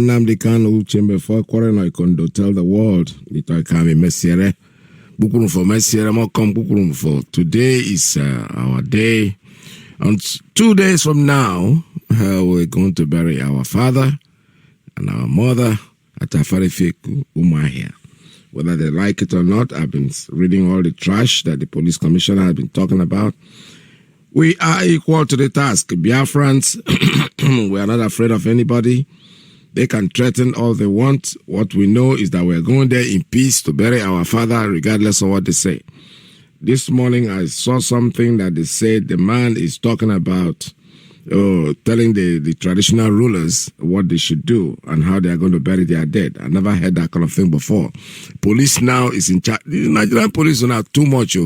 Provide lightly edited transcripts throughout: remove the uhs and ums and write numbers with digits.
Nnamdi Kanu Chamber for Corona Kondo tell the world Little Kami Messiere Bukurum for Messiere Mokom Bukurum for today is our day. And 2 days from now we're going to bury our father and our mother at Afarifeku Umahia. Whether they like it or not, I've been reading all the trash that the police commissioner has been talking about. We are equal to the task. Biafrans, we are not afraid of anybody. They can threaten all they want. What we know is that we're going there in peace to bury our father, regardless of what they say. This morning, I saw something that they said the man is talking about, telling the traditional rulers what they should do and how they are going to bury their dead. I never heard that kind of thing before. Police now is in charge. The Nigerian police are not too much.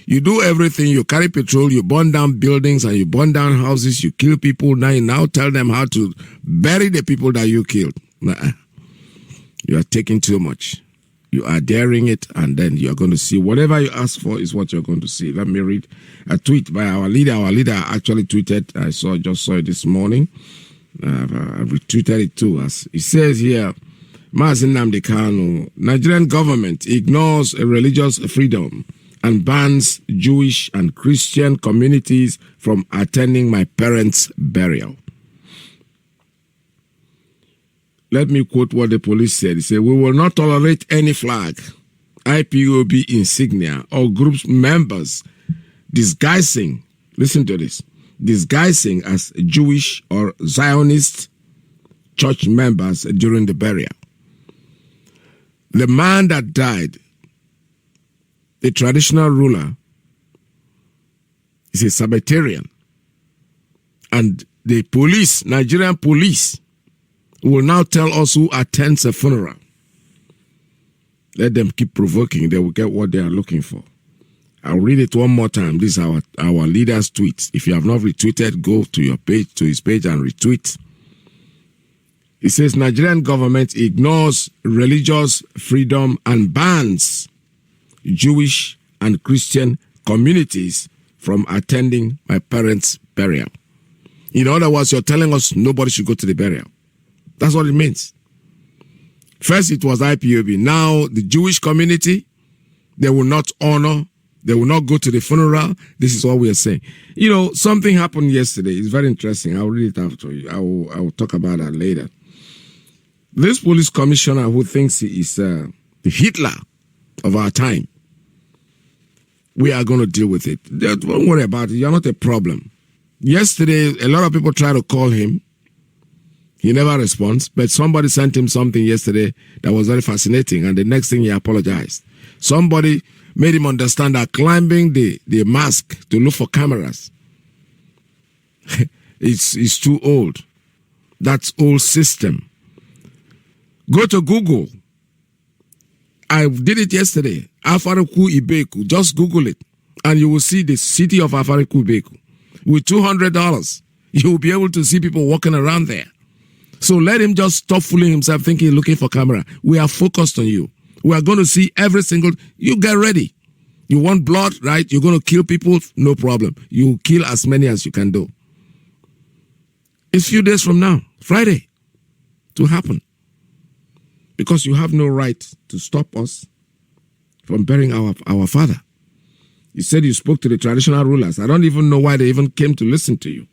You do everything. You carry petrol, you burn down buildings and you burn down houses, you kill people. Now you now tell them how to bury the people that you killed. You are taking too much. You are daring it, and then you are going to see whatever you ask for is what you're going to see. Let me read a tweet by our leader. Our leader actually tweeted. I just saw it this morning. I retweeted it too. As it says here, Mazi Nnamdi Kanu, Nigerian government ignores religious freedom and bans Jewish and Christian communities from attending my parents' burial. Let me quote what the police said. He said, "We will not tolerate any flag, IPOB insignia, or group's members disguising," listen to this, disguising as Jewish or Zionist church members during the burial. The man that died, the traditional ruler, is a Sabbatarian. And the police, Nigerian police, will now tell us who attends a funeral. Let them keep provoking. They will get what they are looking for. I'll read it one more time. This is our leader's tweet. If you have not retweeted, go to your page, to his page and retweet. It says, Nigerian government ignores religious freedom and bans Jewish and Christian communities from attending my parents' burial. In other words, you're telling us nobody should go to the burial. That's what it means. First, it was IPOB. Now, the Jewish community, they will not honor, they will not go to the funeral. This is what we are saying. You know, something happened yesterday. It's very interesting. I'll read it after you. I will talk about that later. This police commissioner who thinks he is the Hitler of our time We are going to deal with it. Don't worry about it. You're not a problem. Yesterday, a lot of people try to call him. He never responds, but somebody sent him something yesterday that was very fascinating, and the next thing he apologized. Somebody made him understand that climbing the mast to look for cameras is too old. That's old system. Go to Google. I did it yesterday. Afariku Ibeku. Just Google it, and you will see the city of Afariku Ibeku. With $200, you will be able to see people walking around there. So let him just stop fooling himself thinking he's looking for camera. We are focused on you. We are going to see every single... You get ready. You want blood, right? You're going to kill people? No problem. You kill as many as you can do. It's a few days from now, Friday, to happen. Because you have no right to stop us from burying our father. You said you spoke to the traditional rulers. I don't even know why they even came to listen to you.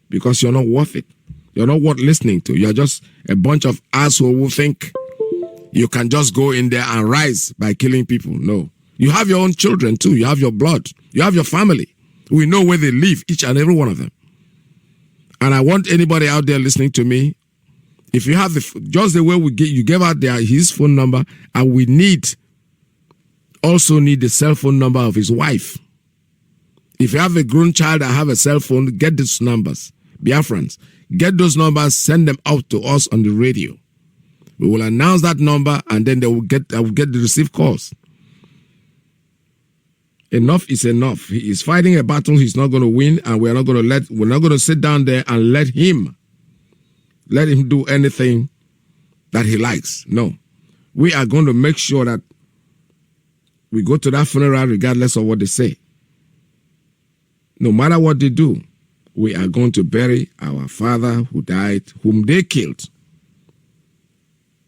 Because you're not worth it. You're not worth listening to. You're just a bunch of assholes who think you can just go in there and rise by killing people. No. You have your own children too. You have your blood. You have your family. We know where they live, each and every one of them. And I want anybody out there listening to me, if you have just the way you gave out his phone number, and we also need the cell phone number of his wife. If you have a grown child that have a cell phone, get these numbers. Biafrans, get those numbers, send them out to us on the radio. We will announce that number, and then I will get the received calls. Enough is enough. He is fighting a battle he's not going to win, and we're not going to sit down there and let him do anything that he likes. No. We are going to make sure that we go to that funeral regardless of what they say. No matter what they do, we are going to bury our father who died, whom they killed.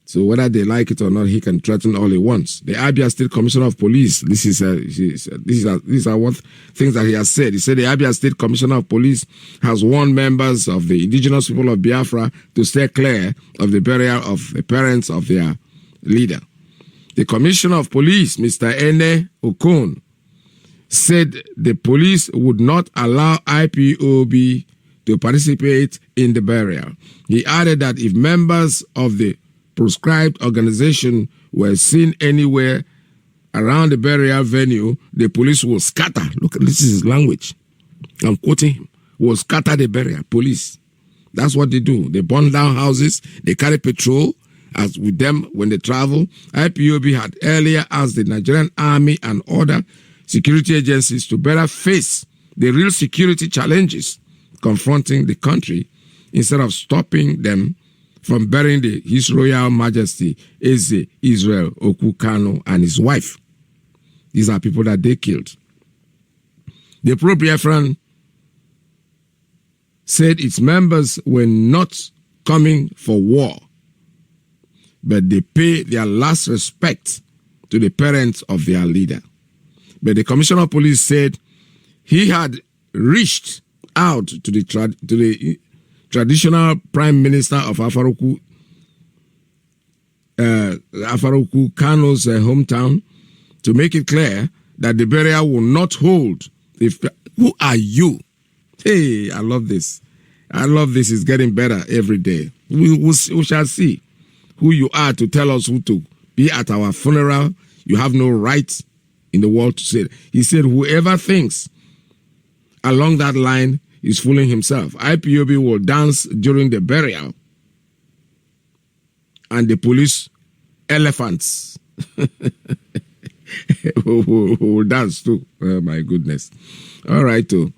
So whether they like it or not, he can threaten all he wants. The Abia State Commissioner of Police, these are what things that he has said. He said the Abia State Commissioner of Police has warned members of the indigenous people of Biafra to stay clear of the burial of the parents of their leader. The Commissioner of Police, Mr. Ene Okon, said the police would not allow IPOB to participate in the burial. He added that if members of the proscribed organization were seen anywhere around the burial venue, the police will scatter. Look, this is his language. I'm quoting him. Will scatter the burial. Police. That's what they do. They burn down houses. They carry patrol as with them when they travel. IPOB had earlier asked the Nigerian Army and other security agencies to better face the real security challenges confronting the country instead of stopping them from burying His Royal Majesty Eze Israel Okukano and his wife. These are people that they killed. The pro-Biafran said its members were not coming for war, but they pay their last respect to the parents of their leader. But the Commissioner of Police said he had reached out to the traditional Prime Minister of Afaruku Kano's hometown to make it clear that the burial will not hold. Who are you? Hey, I love this. I love this. It's getting better every day. We shall see who you are to tell us who to be at our funeral. You have no right in the world to say it. He said, whoever thinks along that line is fooling himself. IPOB will dance during the burial, and the police elephants will dance too. Oh my goodness. All right, too.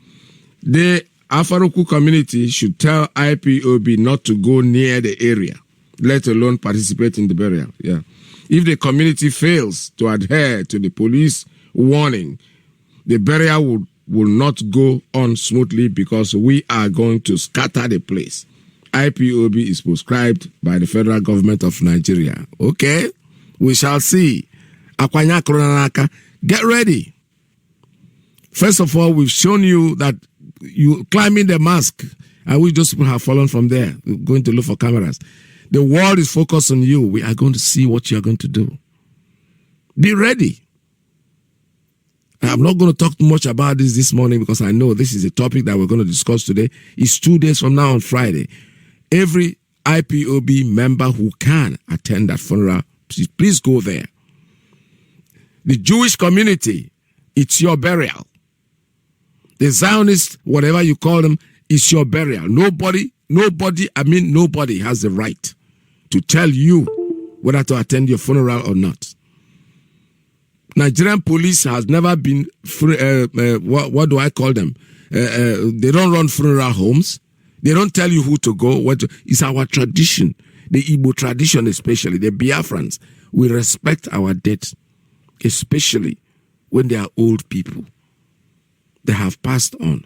The Afaruku community should tell IPOB not to go near the area, let alone participate in the burial. Yeah. If the community fails to adhere to the police warning, the burial will not go on smoothly because we are going to scatter the place. IPOB is prescribed by the federal government of Nigeria. Okay? We shall see. Akwanya Koronanaka, get ready. First of all, we've shown you that you climbing the mast, and we just have fallen from there. We're going to look for cameras. The world is focused on you. We are going to see what you're going to do. Be ready. I'm not going to talk too much about this morning because I know this is a topic that we're going to discuss today. It's 2 days from now on Friday. Every IPOB member who can attend that funeral, please go there. The Jewish community, it's your burial. The Zionists, whatever you call them, it's your burial. Nobody has the right to tell you whether to attend your funeral or not. Nigerian police has never been, what do I call them? They don't run funeral homes. They don't tell you who to go. It's our tradition, the Igbo tradition especially, the Biafrans. We respect our dead, especially when they are old people. They have passed on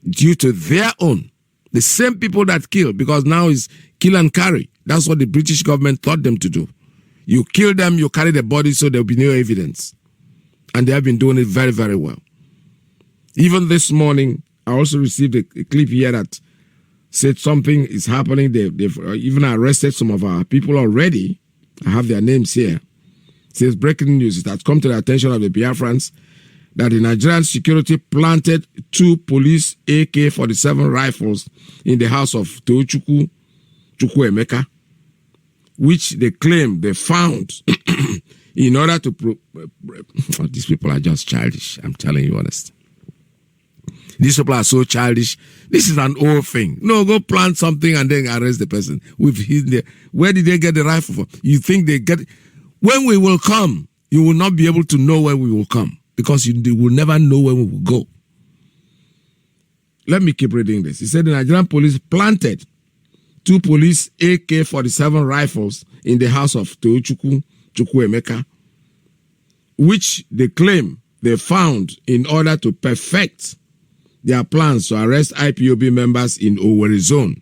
due to their own. The same people that kill, because now is kill and carry. That's what the British government taught them to do. You kill them, you carry the body so there will be no evidence. And they have been doing it very, very well. Even this morning, I also received a clip here that said something is happening. They've even arrested some of our people already. I have their names here. It says breaking news. It has come to the attention of the Biafrans that the Nigerian security planted 2 police AK-47 rifles in the house of Tochukwu Chukwuemeka, which they claim they found in order to... these people are just childish. I'm telling you honest. These people are so childish. This is an old thing. No, go plant something and then arrest the person. Where did they get the rifle from? You think they get... When we will come, you will not be able to know when we will come, because you will never know when we will go. Let me keep reading this. He said the Nigerian police planted 2 police AK-47 rifles in the house of Tochukwu Chukwuemeka, which they claim they found in order to perfect their plans to arrest IPOB members in Owerri zone.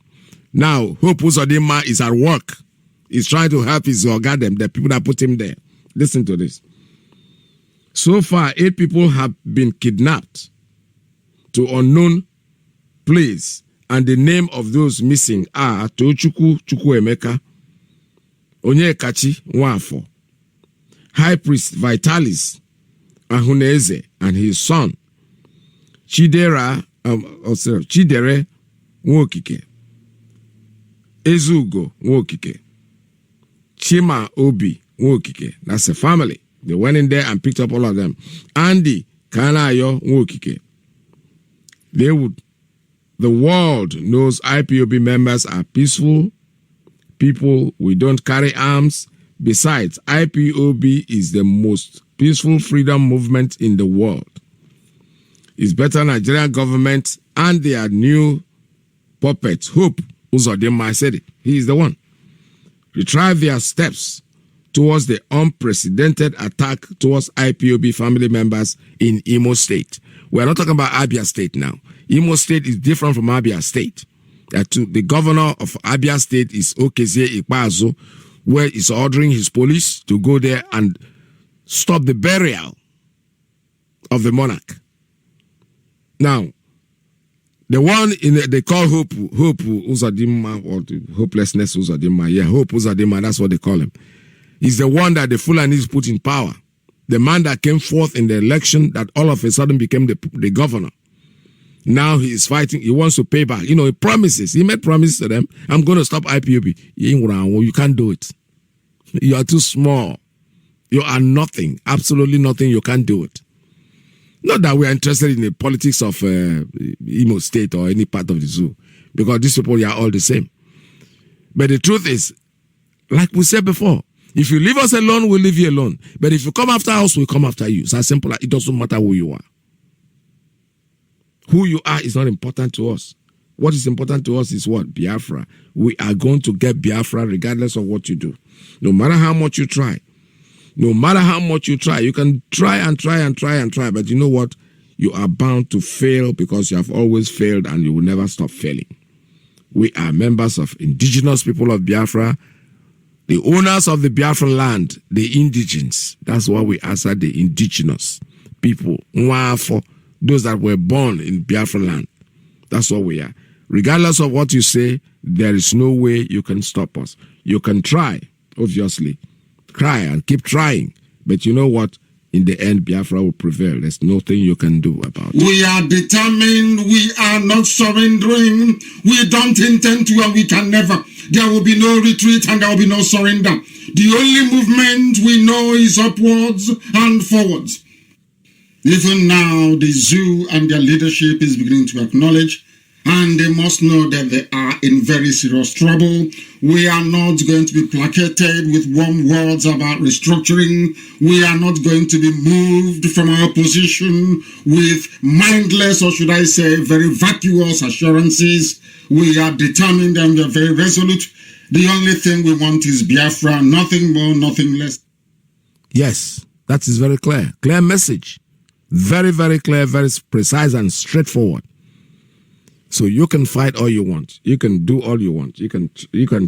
Now, Hope Uzodinma is at work. He's trying to help his organ, the people that put him there. Listen to this. So far, 8 people have been kidnapped to unknown place, and the name of those missing are Tochukwu Chukwuemeka, Onyekachi Nwafo, High Priest Vitalis Ahuneze, and his son, Chidere Nwokike, Ezugo Nwokike, Chima Obi Nwokike. That's a family. They went in there and picked up all of them. Andy Kanayo Nwokike. The world knows IPOB members are peaceful people. We don't carry arms. Besides, IPOB is the most peaceful freedom movement in the world. It's better Nigerian government and their new puppet, Hope Uzodinma, I said it. He is the one. Retrieve their steps towards the unprecedented attack towards IPOB family members in Imo State. We're not talking about Abia State now. Imo State is different from Abia State. The governor of Abia State is Okezie Ikpeazu, where he's ordering his police to go there and stop the burial of the monarch. Now, the one they call Hope Uzodinma, or the Hopelessness Uzodinma. Yeah, Hope Uzodinma, that's what they call him. He's the one that the Fulanis put in power. The man that came forth in the election that all of a sudden became the governor. Now he is fighting. He wants to pay back. He promises. He made promises to them. I'm going to stop IPOB. You can't do it. You are too small. You are nothing. Absolutely nothing. You can't do it. Not that we are interested in the politics of Imo State or any part of the zoo, because these people are all the same. But the truth is, like we said before, if you leave us alone, we'll leave you alone. But if you come after us, we'll come after you. It's as simple as it doesn't matter who you are. Who you are is not important to us. What is important to us is what? Biafra. We are going to get Biafra regardless of what you do. No matter how much you try. No matter how much you try. You can try and try and try and try. But you know what? You are bound to fail because you have always failed and you will never stop failing. We are members of indigenous people of Biafra. The owners of the Biafran land, the indigens. That's why we answer the indigenous people. Those that were born in Biafran land. That's what we are. Regardless of what you say, there is no way you can stop us. You can try, obviously. Cry and keep trying. But you know what? in the end, Biafra will prevail. There's nothing you can do about it. We are determined. We are not surrendering. We don't intend to, and we can never. There will be no retreat and there will be no surrender. The only movement we know is upwards and forwards. Even now, the zoo and their leadership is beginning to acknowledge, and they must know that they are in very serious trouble. We are not going to be placated with warm words about restructuring. We are not going to be moved from our position with mindless, or should I say, very vacuous assurances. We are determined and we are very resolute. The only thing we want is Biafra, nothing more, nothing less. Yes, that is very clear. Clear message. Very, very clear, very precise and straightforward. So you can fight all you want. You can do all you want. You can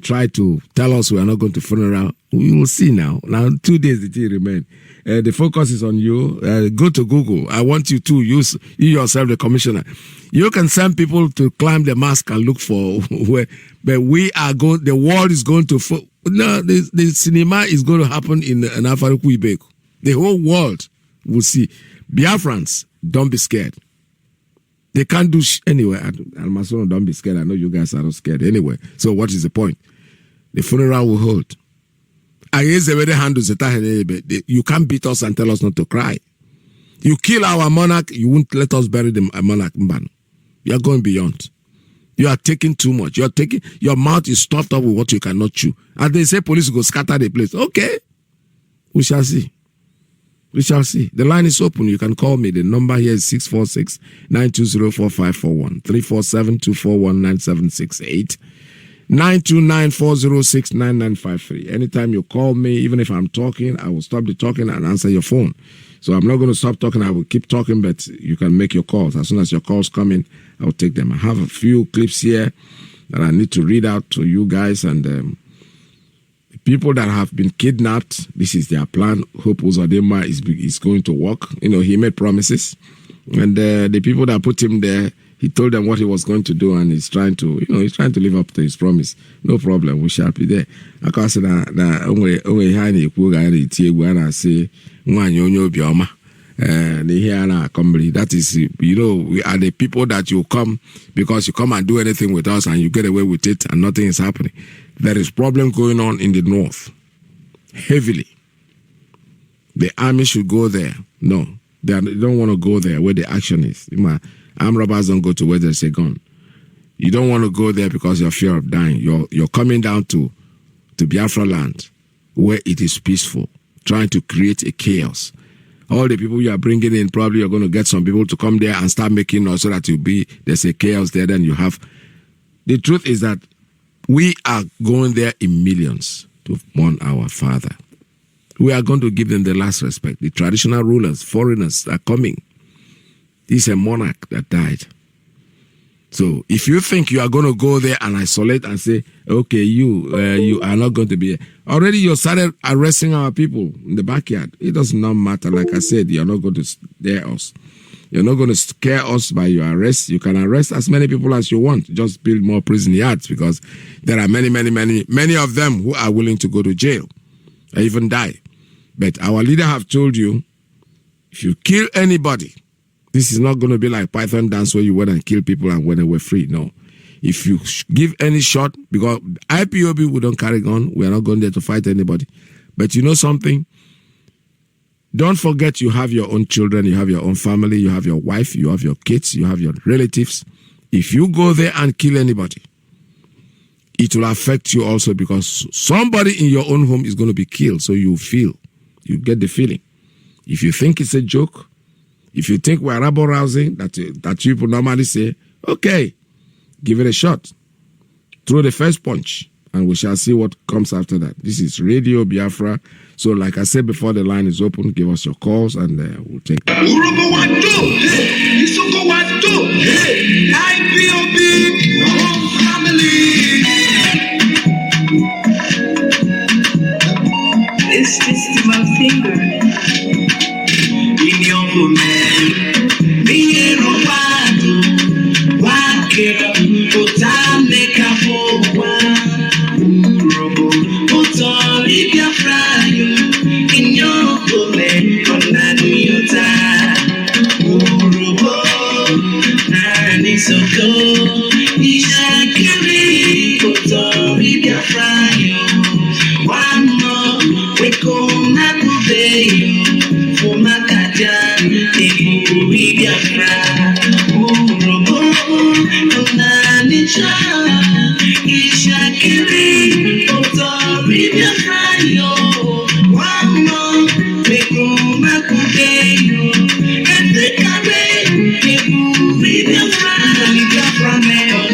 try to tell us we are not going to funeral. We will see now. Now 2 days the thing remain. The focus is on you. Go to Google. I want you to you yourself, the commissioner. You can send people to climb the mast and look for where. But we are going. The world is going to. No, the cinema is going to happen in Afariku. The whole world will see. Biafrans, don't be scared. They can't do anyway. Almason, don't be scared. I know you guys are not scared anyway. So what is the point? The funeral will hold. You can't beat us and tell us not to cry. You kill our monarch, you won't let us bury the monarch. You are going beyond. You are taking too much. Your mouth is stuffed up with what you cannot chew. And they say police will go scatter the place. Okay. We shall see. We shall see. The line is open. You can call me. The number here is 646-920-4541, 347-241-9768, 929-406-9953. Anytime you call me, even if I'm talking, I will stop the talking and answer your phone. So I'm not going to stop talking. I will keep talking, but you can make your calls. As soon as your calls come in, I will take them. I have a few clips here that I need to read out to you guys, and people that have been kidnapped, this is their plan. Hope Uzodimma is going to work. You know, he made promises. And the people that put him there, he told them what he was going to do, and he's trying to live up to his promise. No problem, we shall be there. I say that is, we are the people that you come because you come and do anything with us and you get away with it and nothing is happening. There is problem going on in the north, heavily. The army should go there. No, they don't want to go there where the action is. Armed robbers don't go to where there's a gun. You don't want to go there because you're fear of dying. You're coming down to Biafra land where it is peaceful, trying to create a chaos. All the people you are bringing in, probably you're going to get some people to come there and start making noise so that there's a chaos there. Then you have. The truth is that we are going there in millions to mourn our father. We are going to give them the last respect. The traditional rulers, foreigners are coming. This is a monarch that died. So if you think you are going to go there and isolate and say, okay, you are not going to be here. Already you started arresting our people in the backyard. It does not matter. Like I said, you're not going to scare us. You're not going to scare us by your arrest. You can arrest as many people as you want. Just build more prison yards because there are many of them who are willing to go to jail or even die. But our leader have told you, if you kill anybody, this is not going to be like Python dance where you went and kill people and when they were free. No. If you give any shot, because IPOB, we don't carry gun. We are not going there to fight anybody. But you know something? Don't forget you have your own children, you have your own family, you have your wife, you have your kids, you have your relatives. If you go there and kill anybody, it will affect you also because somebody in your own home is going to be killed. So you get the feeling. If you think it's a joke, if you think we're rabble-rousing, that people normally say, okay, give it a shot. Throw the first punch, and we shall see what comes after that. This is Radio Biafra. So like I said before, the line is open. Give us your calls, and we'll take them. It's just my finger in your Isoko, Ishakiri, Koto, Biafra, yo. One more, we come up with for Makaja, Ebu, Biafra, Urobo, Nanisha, Ishakiri, Koto, Biafra, yo. One more, we come up with and the cafe, Ebu, Biafra, Biafra, me on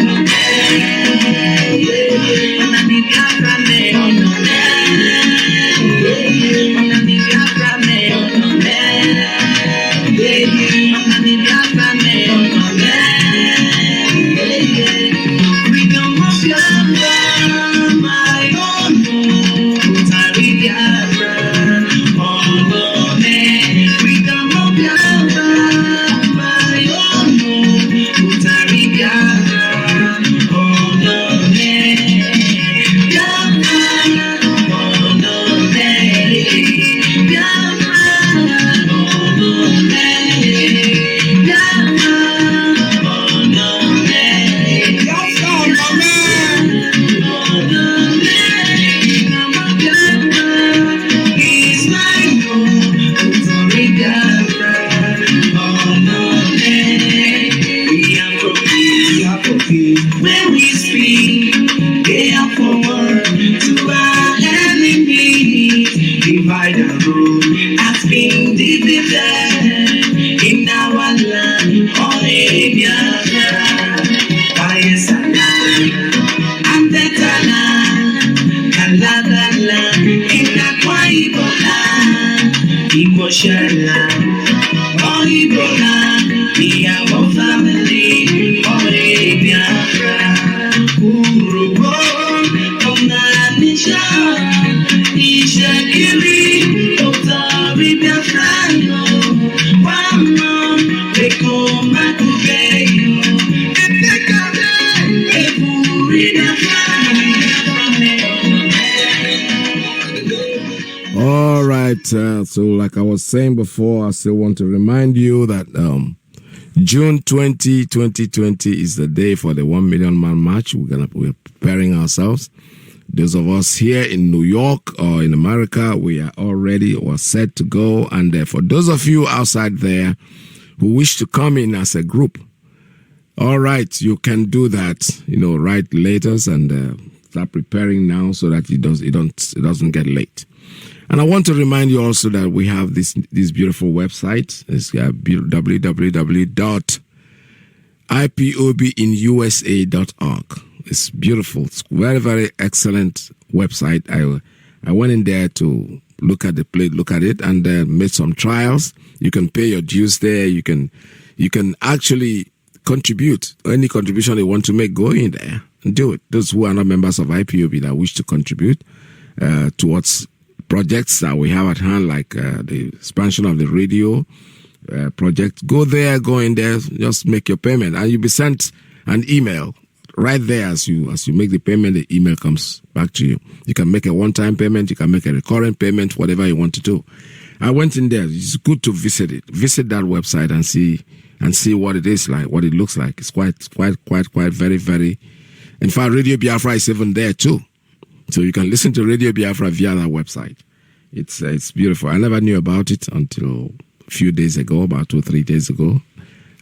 when we speak, they are forward to our enemies. Divide and rule has been divided in our land. Oh, Biafra, Bayesana, and Betana, Kalagala, in Akwa Ibola, Igoshala, oh, Ibola, we are one family. Oh, Biafra, Urobo, Nanisha, Ishakiri, Otari Biafra, one more, they come back to pay you, and they come back, Ebu, Biafra. All right, so like I was saying before, I still want to remind you that June 20, 2020 is the day for the 1 million man march. We're preparing ourselves. Those of us here in New York or in America, we are all ready or set to go. And for those of you outside there who wish to come in as a group, all right, you can do that. Write letters and start preparing now so that it doesn't get late. And I want to remind you also that we have this beautiful website. It's www.ipobinusa.org. It's beautiful. It's very, very excellent website. I went in there to look at it, and made some trials. You can pay your dues there. You can actually contribute. Any contribution you want to make, go in there and do it. Those who are not members of IPOB that wish to contribute towards projects that we have at hand, like the expansion of the radio project, go in there, just make your payment, and you'll be sent an email right there as you make the payment. The email comes back to you. You can make a one-time payment, you can make a recurrent payment, whatever you want to do. I went in there. It's good to visit that website and see what it is like, what it looks like. It's quite very, very. In fact, Radio Biafra is even there too. So you can listen to Radio Biafra via that website. It's beautiful. I never knew about it until a few days ago, about 2 or 3 days ago.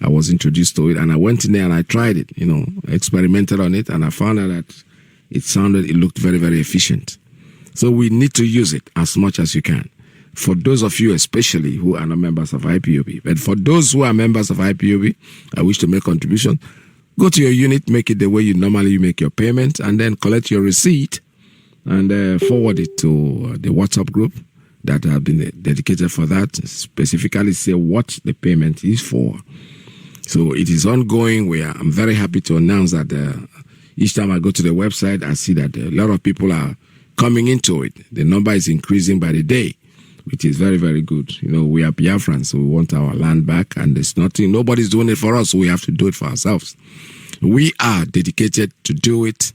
I was introduced to it, and I went in there and I tried it, experimented on it, and I found out that it looked very, very efficient. So we need to use it as much as you can. For those of you especially who are not members of IPOB. But for those who are members of IPOB, I wish to make contribution, go to your unit, make it the way you normally make your payment, and then collect your receipt and forward it to the WhatsApp group that have been dedicated for that, specifically say what the payment is for. So it is ongoing. I'm very happy to announce that each time I go to the website, I see that a lot of people are coming into it. The number is increasing by the day, which is very, very good. We are Biafrans, so we want our land back, and nobody's doing it for us, so we have to do it for ourselves. We are dedicated to do it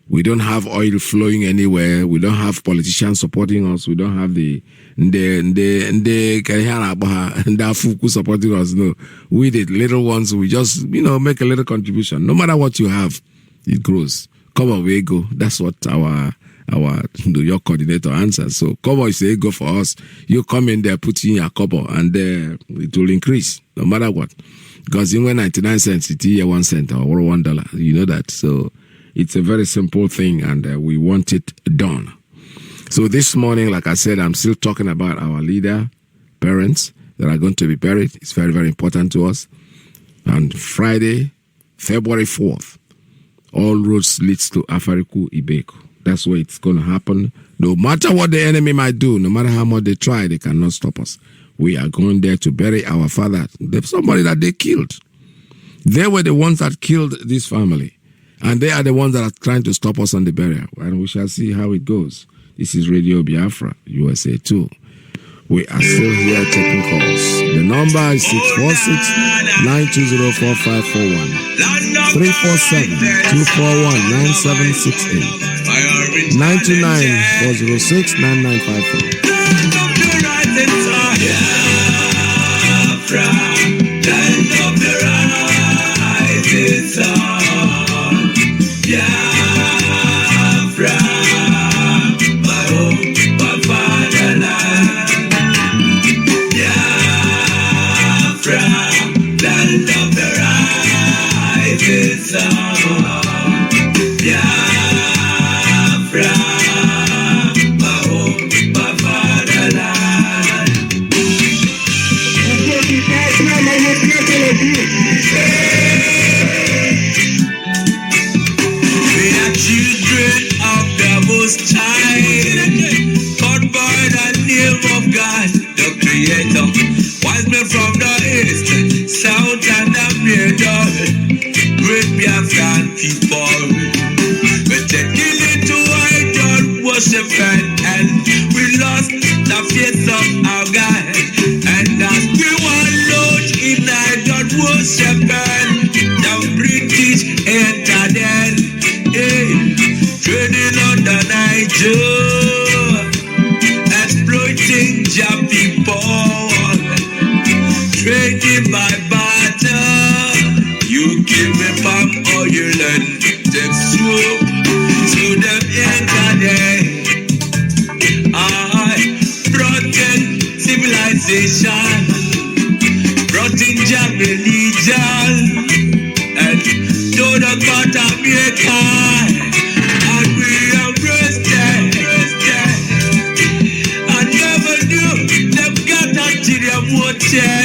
We don't have oil flowing anywhere. We don't have politicians supporting us. We don't have the fuku supporting us. No, we the little ones. We just make a little contribution. No matter what you have, it grows. Come on, we go. That's what our New York coordinator answers. So cover is a go for us. You come in there, put in your cover, and it will increase no matter what. Because even 99 cents, it's here 1 cent or $1. You know that. So it's a very simple thing, and we want it done. So this morning, like I said, I'm still talking about our leader, parents that are going to be buried. It's very, very important to us. And Friday, February 4th, all roads leads to Afariku Ibeko. That's where it's going to happen. No matter what the enemy might do, no matter how much they try, they cannot stop us. We are going there to bury our father. There's somebody that they killed. They were the ones that killed this family. And they are the ones that are trying to stop us on the burial. And we shall see how it goes. This is Radio Biafra, USA 2. We are still here taking calls. The number is 646-920-4541. 347-241-9768. 929-406-9954. Wise men from the east, south, and the middle. Great Biafran people. We take it to idol worship and we lost the faith of our God. And as we were lost in idol worship, the British entered in, trading on the Niger, exploiting their people. Trading by barter, you give me palm oil and take soup to them day. I brought in civilization, brought in their religion, and told about America, and we embraced them. I never knew them got unto their water.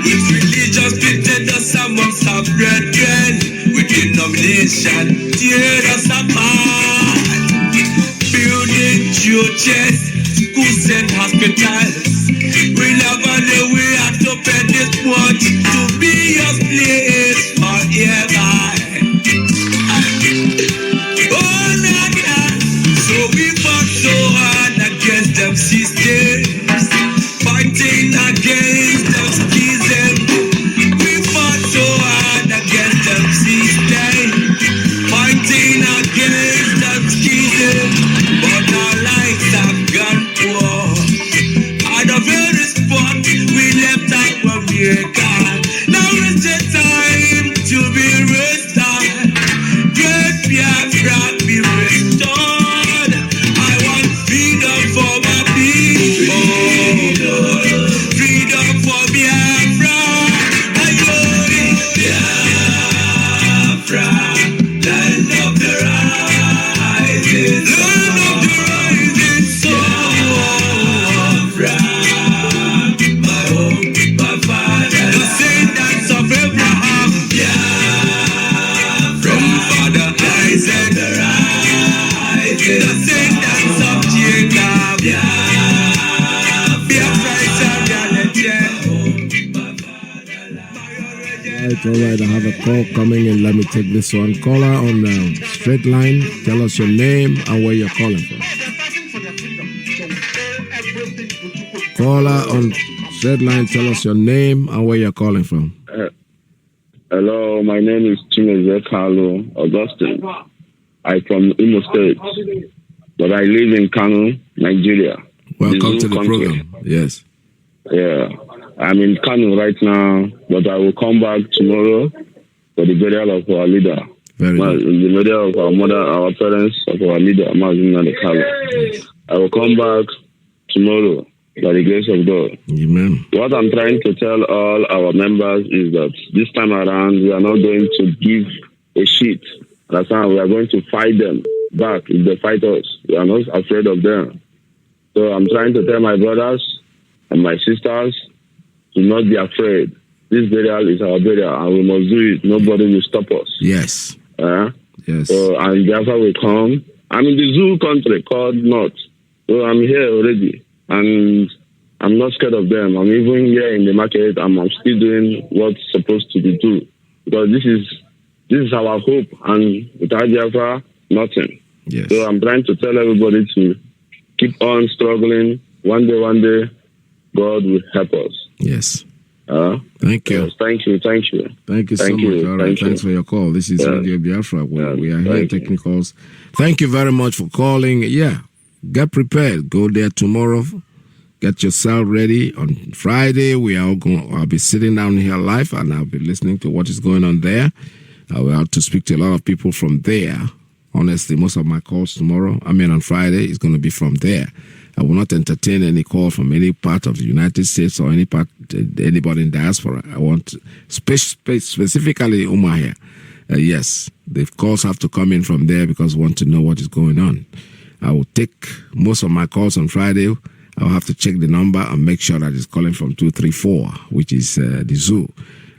With religious treated us amongst our brethren, with denomination tear us apart. Building churches, schools and hospitals. We never knew we had to pay this much to be your place forever. Oh, nah. So we fought so hard against them systems, fighting against them schism. We fought so hard against them system, fighting against them schism. But our lives have gone poor. At the very spot we left our America. Now is the time to be restored. Great Biafra be restored. I want freedom for my people. Freedom for Biafra. Biafra, land of the rising sun. Land of the rising sun. Biafra, my home, my father. The descendants of Abraham. Biafra, from Father Isaac. The descendants of Jacob. Biafra is a reality. All right, I have a call coming in. Let me take this one. Caller on straight line. Tell us your name and where you're calling from. Caller on straight line. Tell us your name and where you're calling from. Hello, my name is Chimezie Kalu Augustine. I'm from Imo State, but I live in Kano, Nigeria. Welcome to the country. program. Yes. Yeah, I'm in Kano right now, but I will come back tomorrow for the burial of our leader. Very good. The burial of our mother, our parents, of our leader, Mazi. I will come back tomorrow by the grace of God. Amen. What I'm trying to tell all our members is that this time around, we are not going to give a shit. That's how we are going to fight them back if they fight us. We are not afraid of them. So I'm trying to tell my brothers and my sisters to not be afraid. This burial is our burial, and we must do it. Nobody will stop us. Yes. Yes. So, and Biafra will come. I'm in the zoo country called North. So I'm here already, and I'm not scared of them. I'm even here in the market, and I'm still doing what's supposed to be done. Because this is our hope, and without Biafra, nothing. Yes. So I'm trying to tell everybody to keep on struggling. One day, God will help us. Yes. Thank you. Yes, thank you. Thank you so much. All right. Thanks for your call. This is Radio Biafra. We are here taking calls. Thank you very much for calling. Yeah. Get prepared. Go there tomorrow. Get yourself ready. On Friday, I'll be sitting down here live, and I'll be listening to what is going on there. I will have to speak to a lot of people from there. Honestly, most of my calls on Friday, is going to be from there. I will not entertain any call from any part of the United States or anybody in diaspora. I want specifically Umahia. Yes, the calls have to come in from there because we want to know what is going on. I will take most of my calls on Friday. I'll have to check the number and make sure that it's calling from 234, which is the zoo.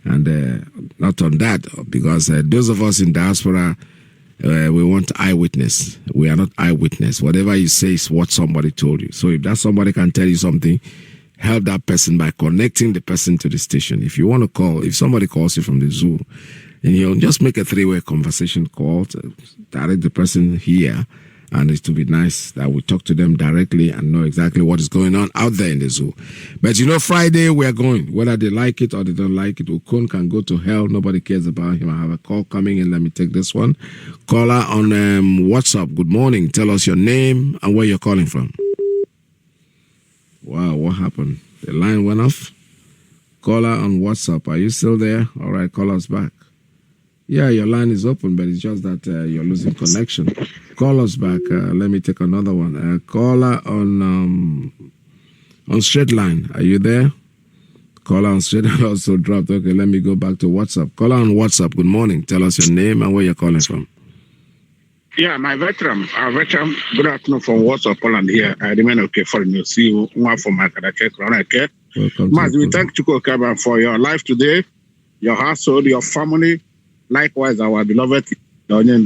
And not on that, because those of us in diaspora, we want eyewitness. We are not eyewitness. Whatever you say is what somebody told you. So if that somebody can tell you something, help that person by connecting the person to the station. If you want to call, if somebody calls you from the zoo, and you'll just make a 3-way conversation call to direct the person here, and it will be nice that we talk to them directly and know exactly what is going on out there in the zoo. But Friday we are going. Whether they like it or they don't like it, Okon can go to hell. Nobody cares about him. I have a call coming in. Let me take this one. Caller on WhatsApp. Good morning. Tell us your name and where you're calling from. Wow, what happened? The line went off. Caller on WhatsApp. Are you still there? All right, call us back. Yeah, your line is open, but it's just that you're losing connection. Call us back. Let me take another one. Caller on straight line. Are you there? Caller on straight line also dropped. Okay, let me go back to WhatsApp. Caller on WhatsApp. Good morning. Tell us your name and where you're calling from. Yeah, my veteran. Good afternoon from WhatsApp Poland here. I remain okay for you. See you one from my okay. Welcome. Mazi, we thank Chuko Kaba for your life today, your household, your family. Likewise, our beloved and all the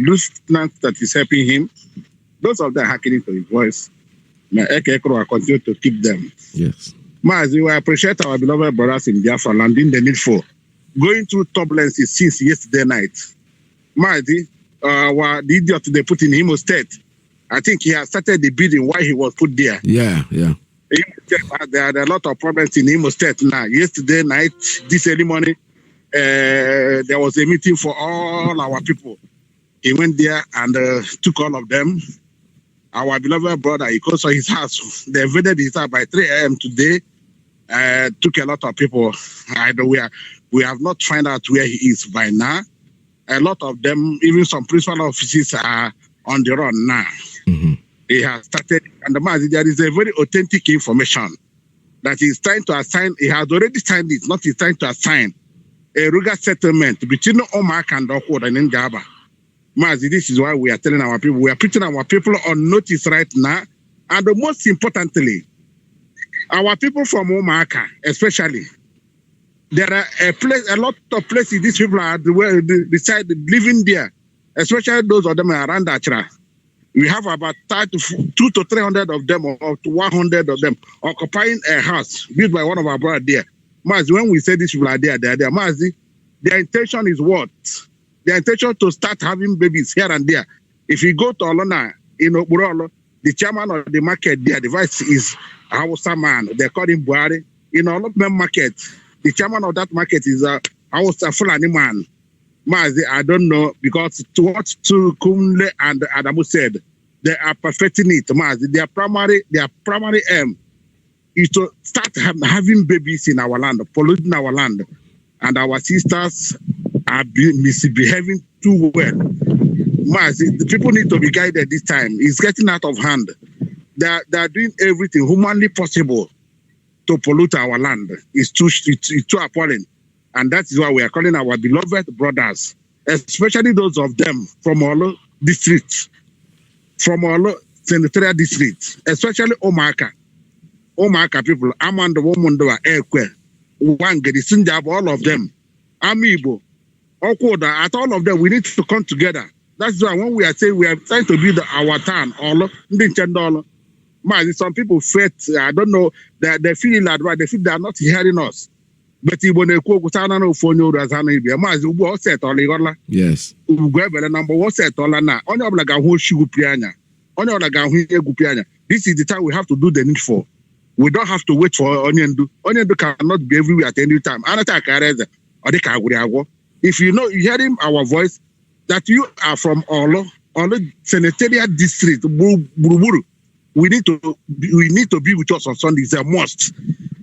lieutenants that is helping him, those of them hacking into his voice. May Iyke continue to keep them. Yes. Mazi, we appreciate our beloved brothers in Biafra landing the needful, going through turbulences since yesterday night. Mazi, the idiot they put in Imo State, I think he has started the bidding why he was put there. Yeah. There are a lot of problems in Imo State now. Yesterday night, this early morning, there was a meeting for all our people. He went there and took all of them. Our beloved brother, he goes to his house. They invaded his house by 3 a.m. today. Took a lot of people. We have not found out where he is by now. A lot of them, even some principal offices, are on the run now. Mm-hmm. He has started, and there is a very authentic information that he's trying to assign. He has already signed it, not he's trying to assign a Ruga settlement between Omak and Okwod and Ngaba. Mazi, this is why we are telling our people, we are putting our people on notice right now. And most importantly, our people from Omaka, especially, there are a lot of places these people are decided living there, especially those of them around Achra. We have about 200 to 300 of them, or to 100 of them, occupying a house built by one of our brothers there. Mazi, when we say these people are there, they are there. Mazi, their intention is what? Their intention to start having babies here and there. If you go to Olona, in Oburolo, the chairman of the market there, the vice is Hausa man. They call him Buhari. In Olopmen market, the chairman of that market is Hausa Fulani man. Mazi, I don't know, because to what Kumle and Adamu said, they are perfecting it, Mazi. Their primary aim is to start having babies in our land, polluting our land, and our sisters are misbehaving too well. Mazi, the people need to be guided this time. It's getting out of hand. They are doing everything humanly possible to pollute our land. It's too appalling. And that is why we are calling our beloved brothers, especially those of them from all districts, from all senatorial districts, especially Omaka people, Amanda Womundoa, Ekwe, Wangedi, Sinjab, all of them, Amibo, Okoda, at all of them, we need to come together. That's why when we are saying we are trying to build our town, all some people felt, I don't know, they're feeling that right, they feel they are not hearing us. But you want to go to Tana for you as an Ibia. Mazi, what set all the yes. Ugwebele number what set all na. On your like a whole sugar piana. On your like a whole piana. This is the time we have to do the needful. We don't have to wait for onion do. Onion do cannot be everywhere at any time. If you know, you hearing our voice, that you are from all senatorial district, Buruburu. We need to be with us on Sunday. It's a must.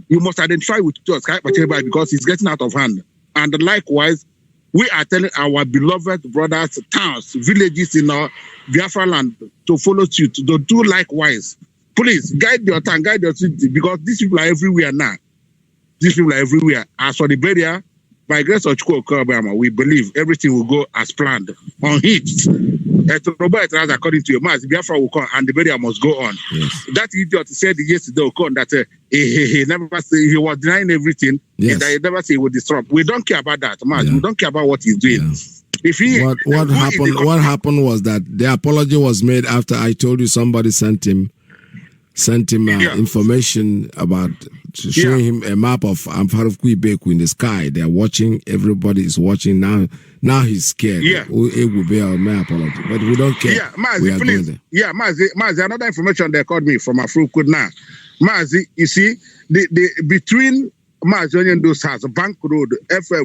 You must identify with us because it's getting out of hand. And likewise, we are telling our beloved brothers, towns, villages in our Biafra land to follow suit, to do likewise. Please guide your town, guide your city, because these people are everywhere now. These people are everywhere. As for the barrier, by grace of Chukwu, we believe everything will go as planned. Unhitched. According to your mass, Biafra will come and the barrier must go on. Yes. That idiot said yesterday that he never say he was denying everything. Yes. He never say he would disrupt. We don't care about that, Mazi. We don't care about what he's doing. Yeah. If he what happened was that the apology was made after I told you somebody sent him information about showing him a map of Amfarof Kwibeku in the sky. They are watching. Everybody is watching now. Now he's scared. It will be our apology, but we don't care. Yeah, Mazi, please. Yeah, Mazi. Another information they called me from Afro-Kud now. Mazi, you see, the between Mazi and those has Bank Road,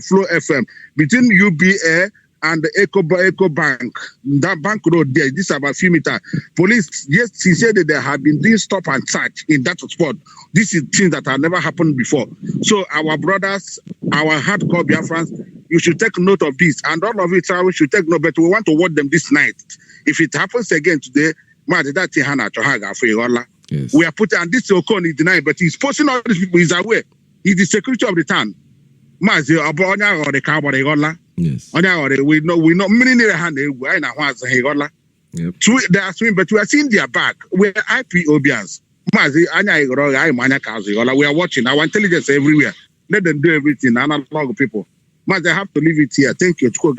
Flow FM, between UBA and the Eco Bank, that Bank Road there, this is about a few meters. Police, yes, he said that they have been doing stop and search in that spot. This is things that have never happened before. So our brothers, our hardcore Biafrans, you should take note of this. And all of it, we should take note, but we want to watch them this night. If it happens again today, yes. We are putting, and this Okon is denying, but he's posting all these people, he's aware. He's the security of the town. Mazi, yes. We know many near hand yep. They are swimming, but we are seeing their back. We are IPOBs. We are watching our intelligence everywhere. Let them do everything. Analog people. Mazi, I have to leave it here. Thank you. Because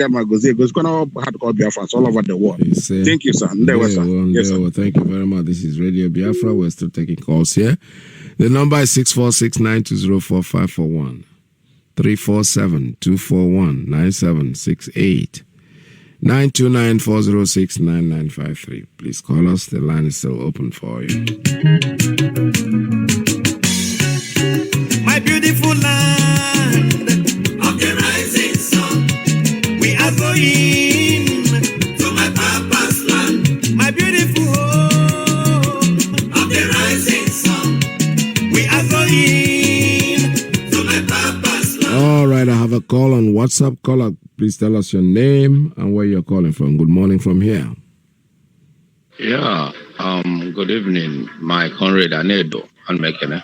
gonna have to call Biafra all over the world. Thank you, sir. Yes, sir. Thank you very much. This is Radio Biafra. We're still taking calls here. The number is 646-920-4541. 347-241-9768. 929-406-9953. Please call us. The line is still open for you. My beautiful land of the rising sun, we are going to my papa's land. My beautiful home of the rising sun, we are going to my papa's land. All right, I have a call on WhatsApp. Caller, please tell us your name and where you're calling from. Good morning from here. Yeah, good evening, my comrade Anedo and Mekene.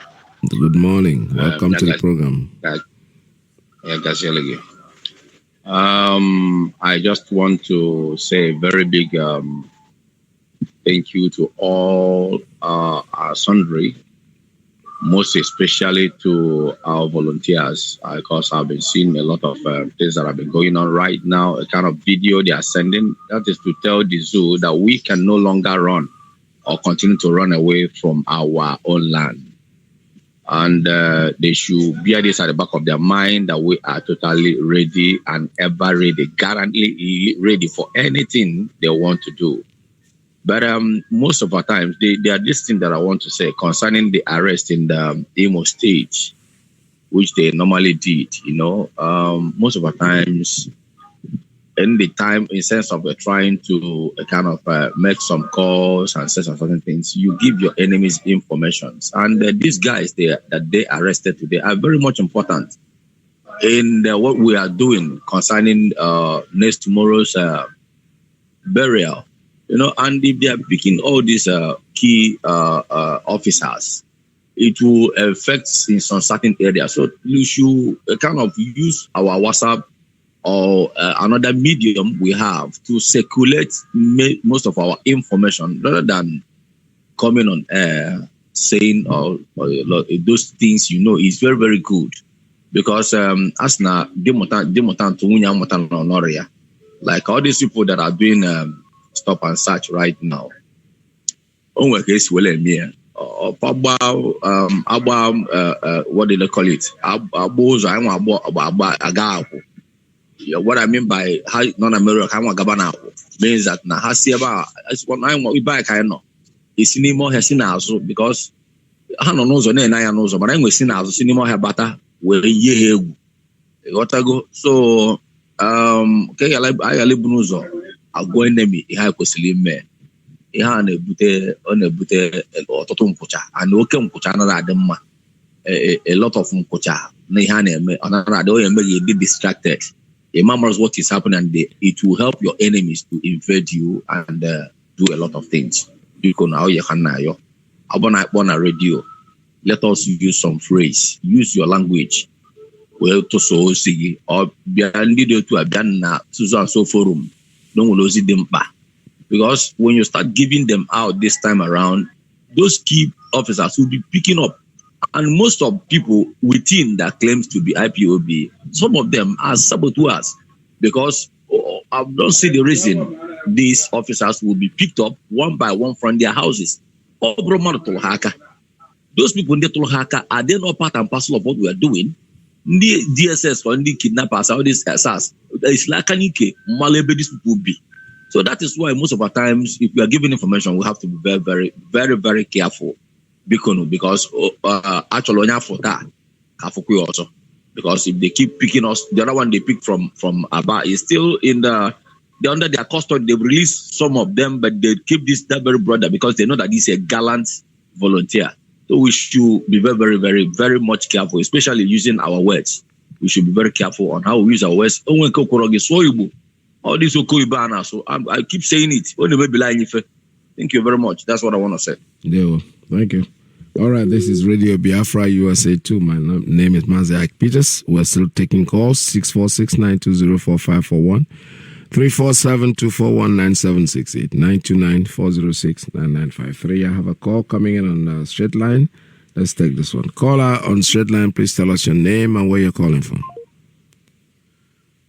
Good morning. Welcome to the program. I just want to say a very big thank you to all our sundry, most especially to our volunteers, because I've been seeing a lot of things that have been going on right now, a kind of video they are sending. That is to tell the zoo that we can no longer run or continue to run away from our own land. And they should bear this at the back of their mind that we are totally ready and ever ready, guaranteed ready for anything they want to do. But most of our times, there are this thing that I want to say concerning the arrest in the Imo State, which they normally did. Most of our times, in the time, in sense of trying to kind of make some calls and say some certain things, you give your enemies information. And these guys that they arrested today are very much important in what we are doing concerning next tomorrow's burial. And if they are picking all these key officers, it will affect in some certain areas. So you should kind of use our WhatsApp or another medium we have to circulate most of our information rather than coming on air saying or those things. Is very, very good, because as na like all these people that are doing stop and search right now, what do they call it? What I mean by how non-American means that na hasiaba we buy kind of is anymore has seen also, because I don't know so but I'm seen also anymore have better where ye what I go. So okay, I go enemy ha kwesịrị ime ihe a na-ebute ọtụtụ nkwụcha and oke nkwụcha anaghị adị mma. A lot of nkwụcha na ihe a na-eme ọ naghị adị, onye eme gị distracted. Remember what is happening, and it will help your enemies to invade you and do a lot of things. Because now you can now on a radio. Let us use some phrase. Use your language. Well, to so see or be a leader to a dana so forum. Don't lose them back. Because when you start giving them out this time around, those key officers will be picking up. And most of people within that claims to be IPOB, some of them are saboteurs, because I don't see the reason these officers will be picked up one by one from their houses. Those people in the Tulhaka, are they not part and parcel of what we are doing? The DSS for the kidnappers, all these SARS, it's like an Iyke, these people will be. So that is why most of our times, if we are giving information, we have to be very, very, very, very careful. Because actually for that, also, because if they keep picking us, the other one they pick from Aba is still they're under their custody. They've released some of them, but they keep that very brother because they know that he's a gallant volunteer. So we should be very, very, very, very much careful, especially using our words. We should be very careful on how we use our words. All this Okoibana, so I keep saying it. Thank you very much. That's what I want to say. Yeah, thank you. All right, this is Radio Biafra USA 2. My name is Mazi Iyke Peters. We're still taking calls. 646-920-4541, 347-241-9768, 929-406-9953. I have a call coming in on the straight line. Let's take this one. Caller on straight line, please tell us your name and where you're calling from.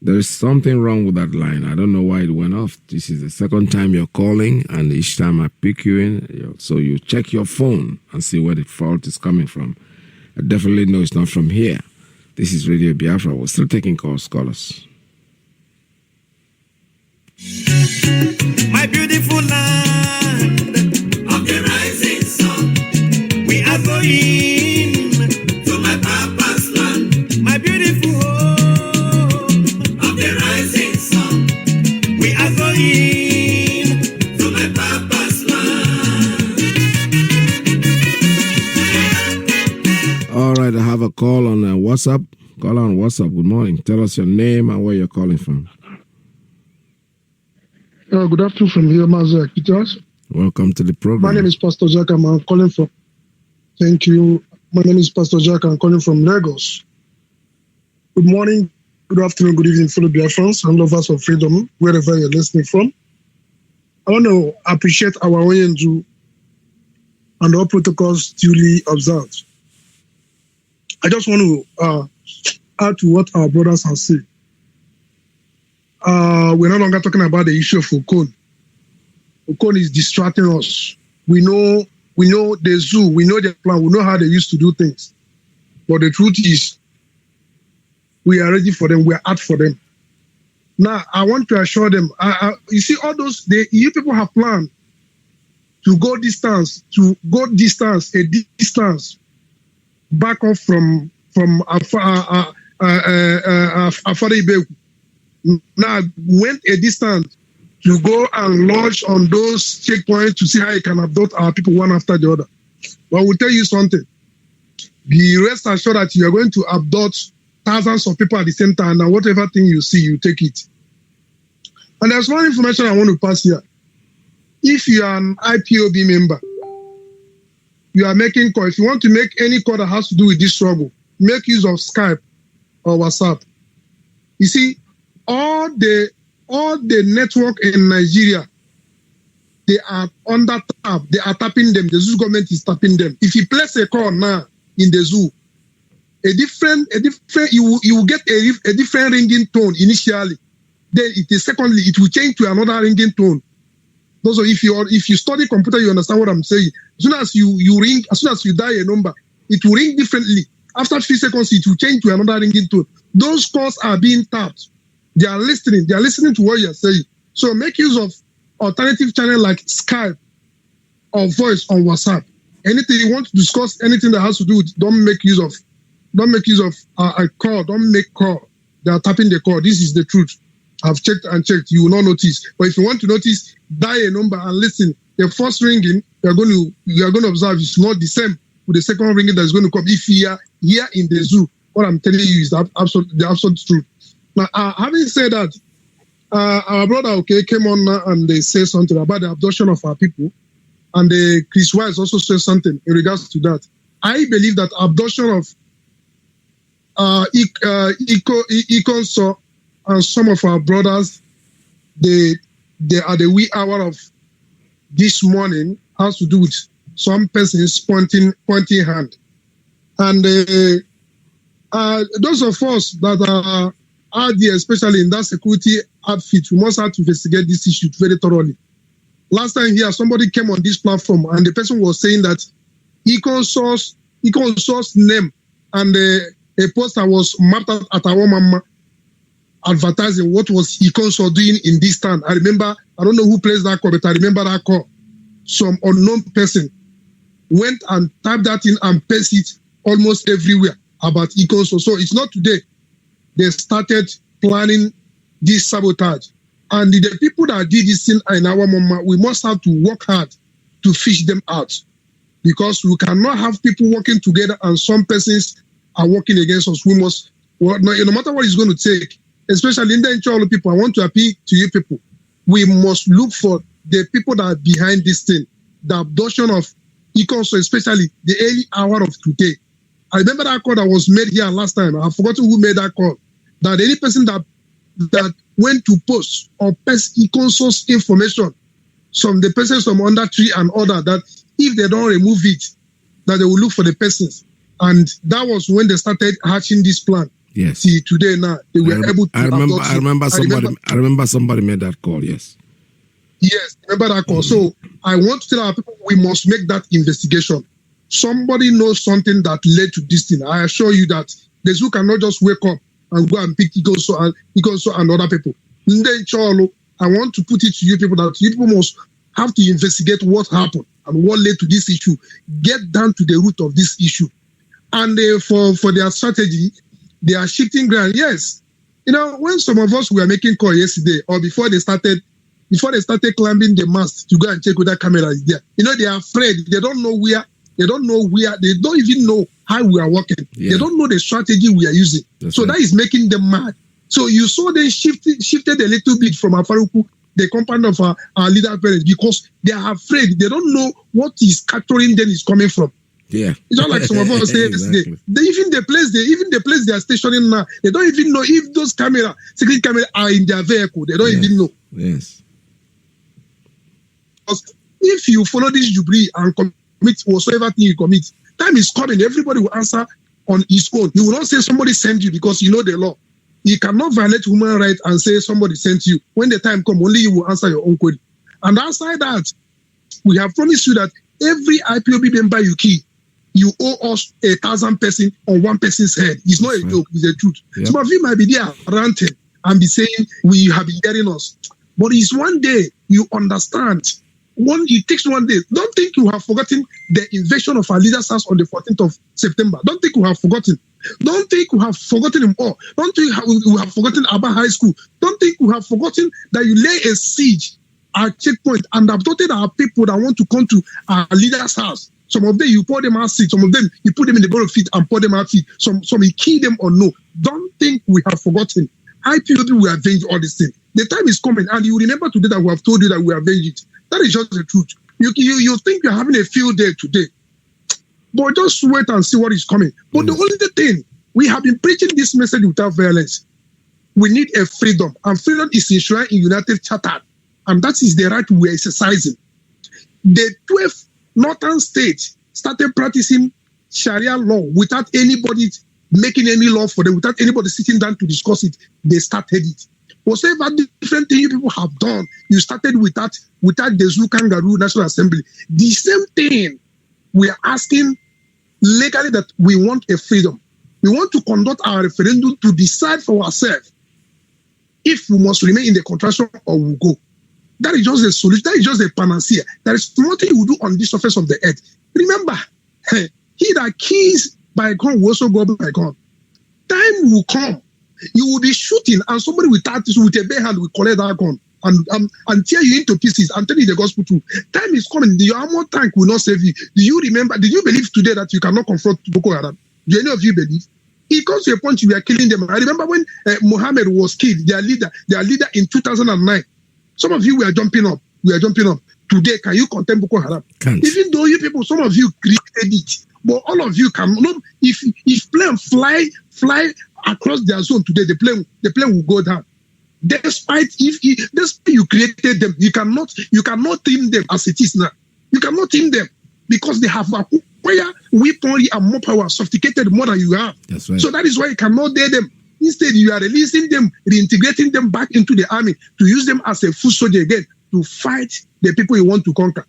There is something wrong with that line. I don't know why it went off. This is the second time you're calling, and each time I pick you in, so you check your phone and see where the fault is coming from. I definitely know it's not from here. This is Radio Biafra. We're still taking calls. Call us. My beautiful land of the rising sun, we are going to my papa's land. My beautiful home of the rising sun, we are going to my papa's land. All right, I have a call on WhatsApp. Call on WhatsApp. Good morning. Tell us your name and where you're calling from. Good afternoon from here, Mazi Iyke Peters. Welcome to the program. My name is Pastor Jack. I'm calling from. Thank you. My name is Pastor Jack. I'm calling from Lagos. Good morning, good afternoon, good evening, fellow Biafrans and lovers of freedom, wherever you're listening from. I want to appreciate our ONG and all protocols duly observed. I just want to add to what our brothers have said. We're no longer talking about the issue of Okon. Okon is distracting us. We know the zoo, we know their plan, we know how they used to do things. But the truth is, we are ready for them, we are out for them. Now, I want to assure them, you see, all those, you people have planned to go distance back off from Afara Ibeku. now went a distance to go and lodge on those checkpoints to see how he can abduct our people one after the other. But I will tell you something. Be rest assured that you are going to abduct thousands of people at the same time, and whatever thing you see, you take it. And there's one information I want to pass here. If you are an IPOB member, you are making call. If you want to make any call that has to do with this struggle, make use of Skype or WhatsApp. You see, all the network in Nigeria, they are under tap. They are tapping them. The zoo government is tapping them. If you place a call now in the zoo, you will get a different ringing tone initially. Then secondly, it will change to another ringing tone. Also, if you study computer, you understand what I'm saying. As soon as you ring, as soon as you dial a number, it will ring differently. After 3 seconds, it will change to another ringing tone. Those calls are being tapped. They are listening. They are listening to what you are saying. So make use of alternative channel like Skype or voice on WhatsApp. Anything you want to discuss, anything that has to do with, don't make use of a call. Don't make call. They are tapping the call. This is the truth. I've checked and checked. You will not notice. But if you want to notice, dial a number and listen. The first ringing, you are going to observe it's not the same with the second ringing that's going to come. If you are here in the zoo, what I'm telling you is the absolute truth. Now, having said that, our brother came on now and they say something about the abduction of our people, and Chris Wise also said something in regards to that. I believe that abduction of Iyke and some of our brothers, they are the wee hour of this morning, has to do with some persons pointing hand. And those of us that are there, especially in that security outfit, we must have to investigate this issue very thoroughly. Last time here, somebody came on this platform and the person was saying that Iyke Source name and a poster was mapped out at our mama advertising what was Iyke Source doing in this town. I remember, I don't know who plays that call, but I remember that call. Some unknown person went and typed that in and pasted it almost everywhere about Iyke Source. So it's not today. They started planning this sabotage. And the people that did this thing in our mama, we must have to work hard to fish them out. Because we cannot have people working together and some persons are working against us. We must, no matter what it's going to take, especially in the Ncholo people, I want to appeal to you people. We must look for the people that are behind this thing. The abduction of Iyke Source, especially the early hour of today. I remember that call that was made here last time. I've forgotten who made that call. That any person that went to post or pass Iyke Source information, some the persons from under tree and other, that if they don't remove it, that they will look for the persons. And that was when they started hatching this plan. Yes. See, today now they were able to. I remember somebody made that call. Yes. Yes, remember that call. So I want to tell our people we must make that investigation. Somebody knows something that led to this thing. I assure you that the zoo cannot just wake up and go and pick Iyke Source and other people. I want to put it to you people that you people must have to investigate what happened and what led to this issue. Get down to the root of this issue. And for their strategy, they are shifting ground. Yes. When some of us were making call yesterday or before they started climbing the mast to go and check whether camera is there, they are afraid. They don't know where. They don't even know how we are working. Yeah. They don't know the strategy we are using. That's right. That is making them mad. So you saw they shifted a little bit from Afaruku, the compound of our leader parents, because they are afraid. They don't know what is capturing them is coming from. Yeah. It's not like some of us say exactly. even the place they are stationing now, they don't even know if those security cameras are in their vehicle. They don't even know. Yes. Because if you follow this jubilee and commit whatsoever thing you commit, time is coming. Everybody will answer on his own. You will not say somebody sent you because you know the law. You cannot violate human rights and say somebody sent you. When the time comes, only you will answer your own query. And outside that, we have promised you that every IPOB member you keep, you owe us 1,000 person on one person's head. It's not a joke, it's the truth. Yep. Some of you might be there ranting and be saying, we have been hearing us. But it's one day you understand. It takes one day. Don't think you have forgotten the invasion of our leaders' house on the 14th of September. Don't think you have forgotten. Don't think we have forgotten them all. Don't think we have forgotten about high school. Don't think we have forgotten that you lay a siege at checkpoint and abducted our people that want to come to our leader's house. Some of them you pour them out seat. Some of them you put them in the bowl of feet and pour them out feet. Some you kill them or no. Don't think we have forgotten. IPOB will avenge all these things. The time is coming, and you remember today that we have told you that we avenge it. That is just the truth. You think you're having a field day today, but just wait and see what is coming. But the only thing, we have been preaching this message without violence. We need a freedom, and freedom is enshrined in United Charter, and that is the right we are exercising. The 12 northern states started practicing Sharia law without anybody making any law for them, without anybody sitting down to discuss it. They started it. Whatever different thing you people have done, you started with that the Zulu Kangaroo National Assembly. The same thing we are asking legally, that we want a freedom. We want to conduct our referendum to decide for ourselves if we must remain in the contraction or we'll go. That is just a solution. That is just a panacea. There is nothing you will do on this surface of the earth. Remember, he that kills by gun will also go by gun. Time will come. You will be shooting, and somebody with a bare hand will collect that gun and tear you into pieces and tell you the gospel truth. Time is coming. The armor tank will not save you. Do you remember? Did you believe today that you cannot confront Boko Haram? Do any of you believe? It comes to a point you are killing them. I remember when Mohammed was killed, their leader in 2009. Some of you were jumping up. We are jumping up. Today, can you contempt Boko Haram? Can't. Even though you people, some of you created it, but all of you cannot. If plane fly across their zone today, the plane will go down. Despite you created them, you cannot tame them as it is now. You cannot tame them because they have acquired weaponry and more power, sophisticated more than you have. That's right. So that is why you cannot dare them. Instead, you are releasing them, reintegrating them back into the army to use them as a foot soldier again to fight the people you want to conquer.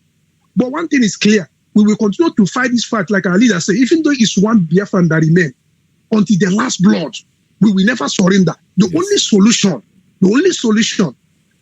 But one thing is clear: we will continue to fight this fight, like our leader said, even though it's one Biafran that remains, until the last blood. We will never surrender. The only solution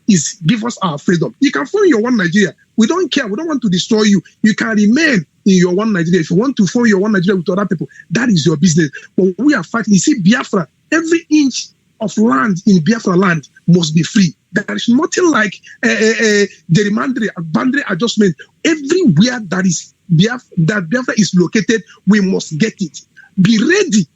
is give us our freedom. You can form your one Nigeria. We don't care. We don't want to destroy you. You can remain in your one Nigeria. If you want to form your one Nigeria with other people, that is your business. But we are fighting. You see, Biafra, every inch of land in Biafra land must be free. There is nothing like gerrymandering, boundary adjustment. Everywhere that Biafra is located, we must get it. Be ready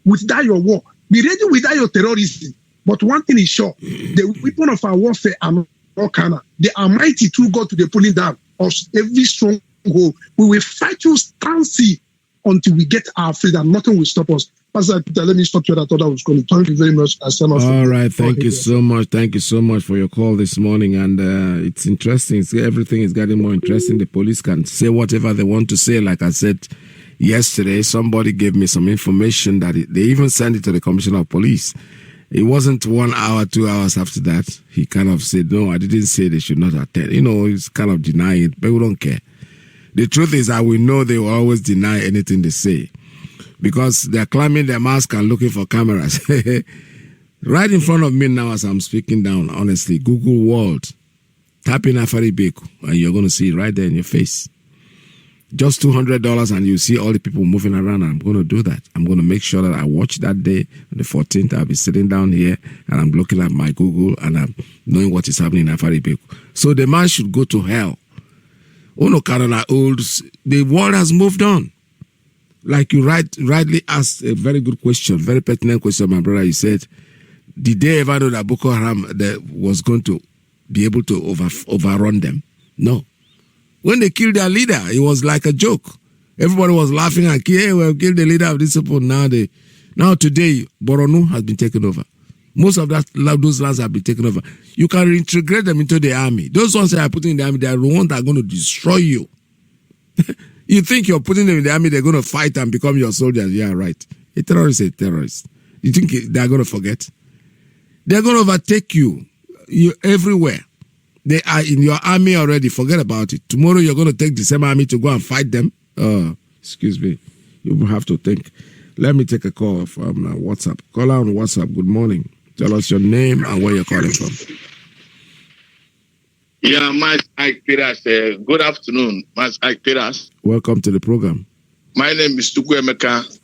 with that your war. Be ready with that your terrorism. But one thing is sure, the weapon of our warfare are not carnal. They are mighty through God to the pulling down of every stronghold. We will fight you stancy until we get our freedom. Nothing will stop us. Pastor Peter, let me stop you. I thought I was going to. Thank you very much. All right. Thank you so much. Thank you so much for your call this morning. And it's interesting. Everything is getting more interesting. The police can say whatever they want to say. Like I said yesterday, somebody gave me some information that they even sent it to the Commissioner of Police. It wasn't 1 hour, 2 hours after that. He kind of said, no, I didn't say they should not attend. He's kind of denying it, but we don't care. The truth is that we know they will always deny anything they say because they're climbing their mask and looking for cameras. Right in front of me now as I'm speaking down, honestly, Google World, type in Afari Beku, and you're going to see it right there in your face. Just $200 and you see all the people moving around, and I'm going to do that. I'm going to make sure that I watch that day, on the 14th, I'll be sitting down here and I'm looking at my Google and I'm knowing what is happening in Afari Beku. So the man should go to hell. The world has moved on. Like you rightly asked a very good question, very pertinent question, my brother. You said, did they ever know that Boko Haram was going to be able to overrun them? No. When they killed their leader, it was like a joke. Everybody was laughing and hey, we've killed the leader of this people. Now today, Borno has been taken over. Most of those lands have been taken over. You can reintegrate them into the army. Those ones that are putting in the army, they are the ones that are going to destroy you. You think you're putting them in the army, they're going to fight and become your soldiers. Yeah, right. A terrorist is a terrorist. You think they're going to forget? They're going to overtake you everywhere. They are in your army already. Forget about it. Tomorrow you're going to take the same army to go and fight them. Excuse me. You will have to think. Let me take a call from WhatsApp. Call on WhatsApp. Good morning. Tell us your name and where you're calling from. Yeah, Iyke Peters. Good afternoon, Iyke Peters. Welcome to the program. My name is Tuku Emeka.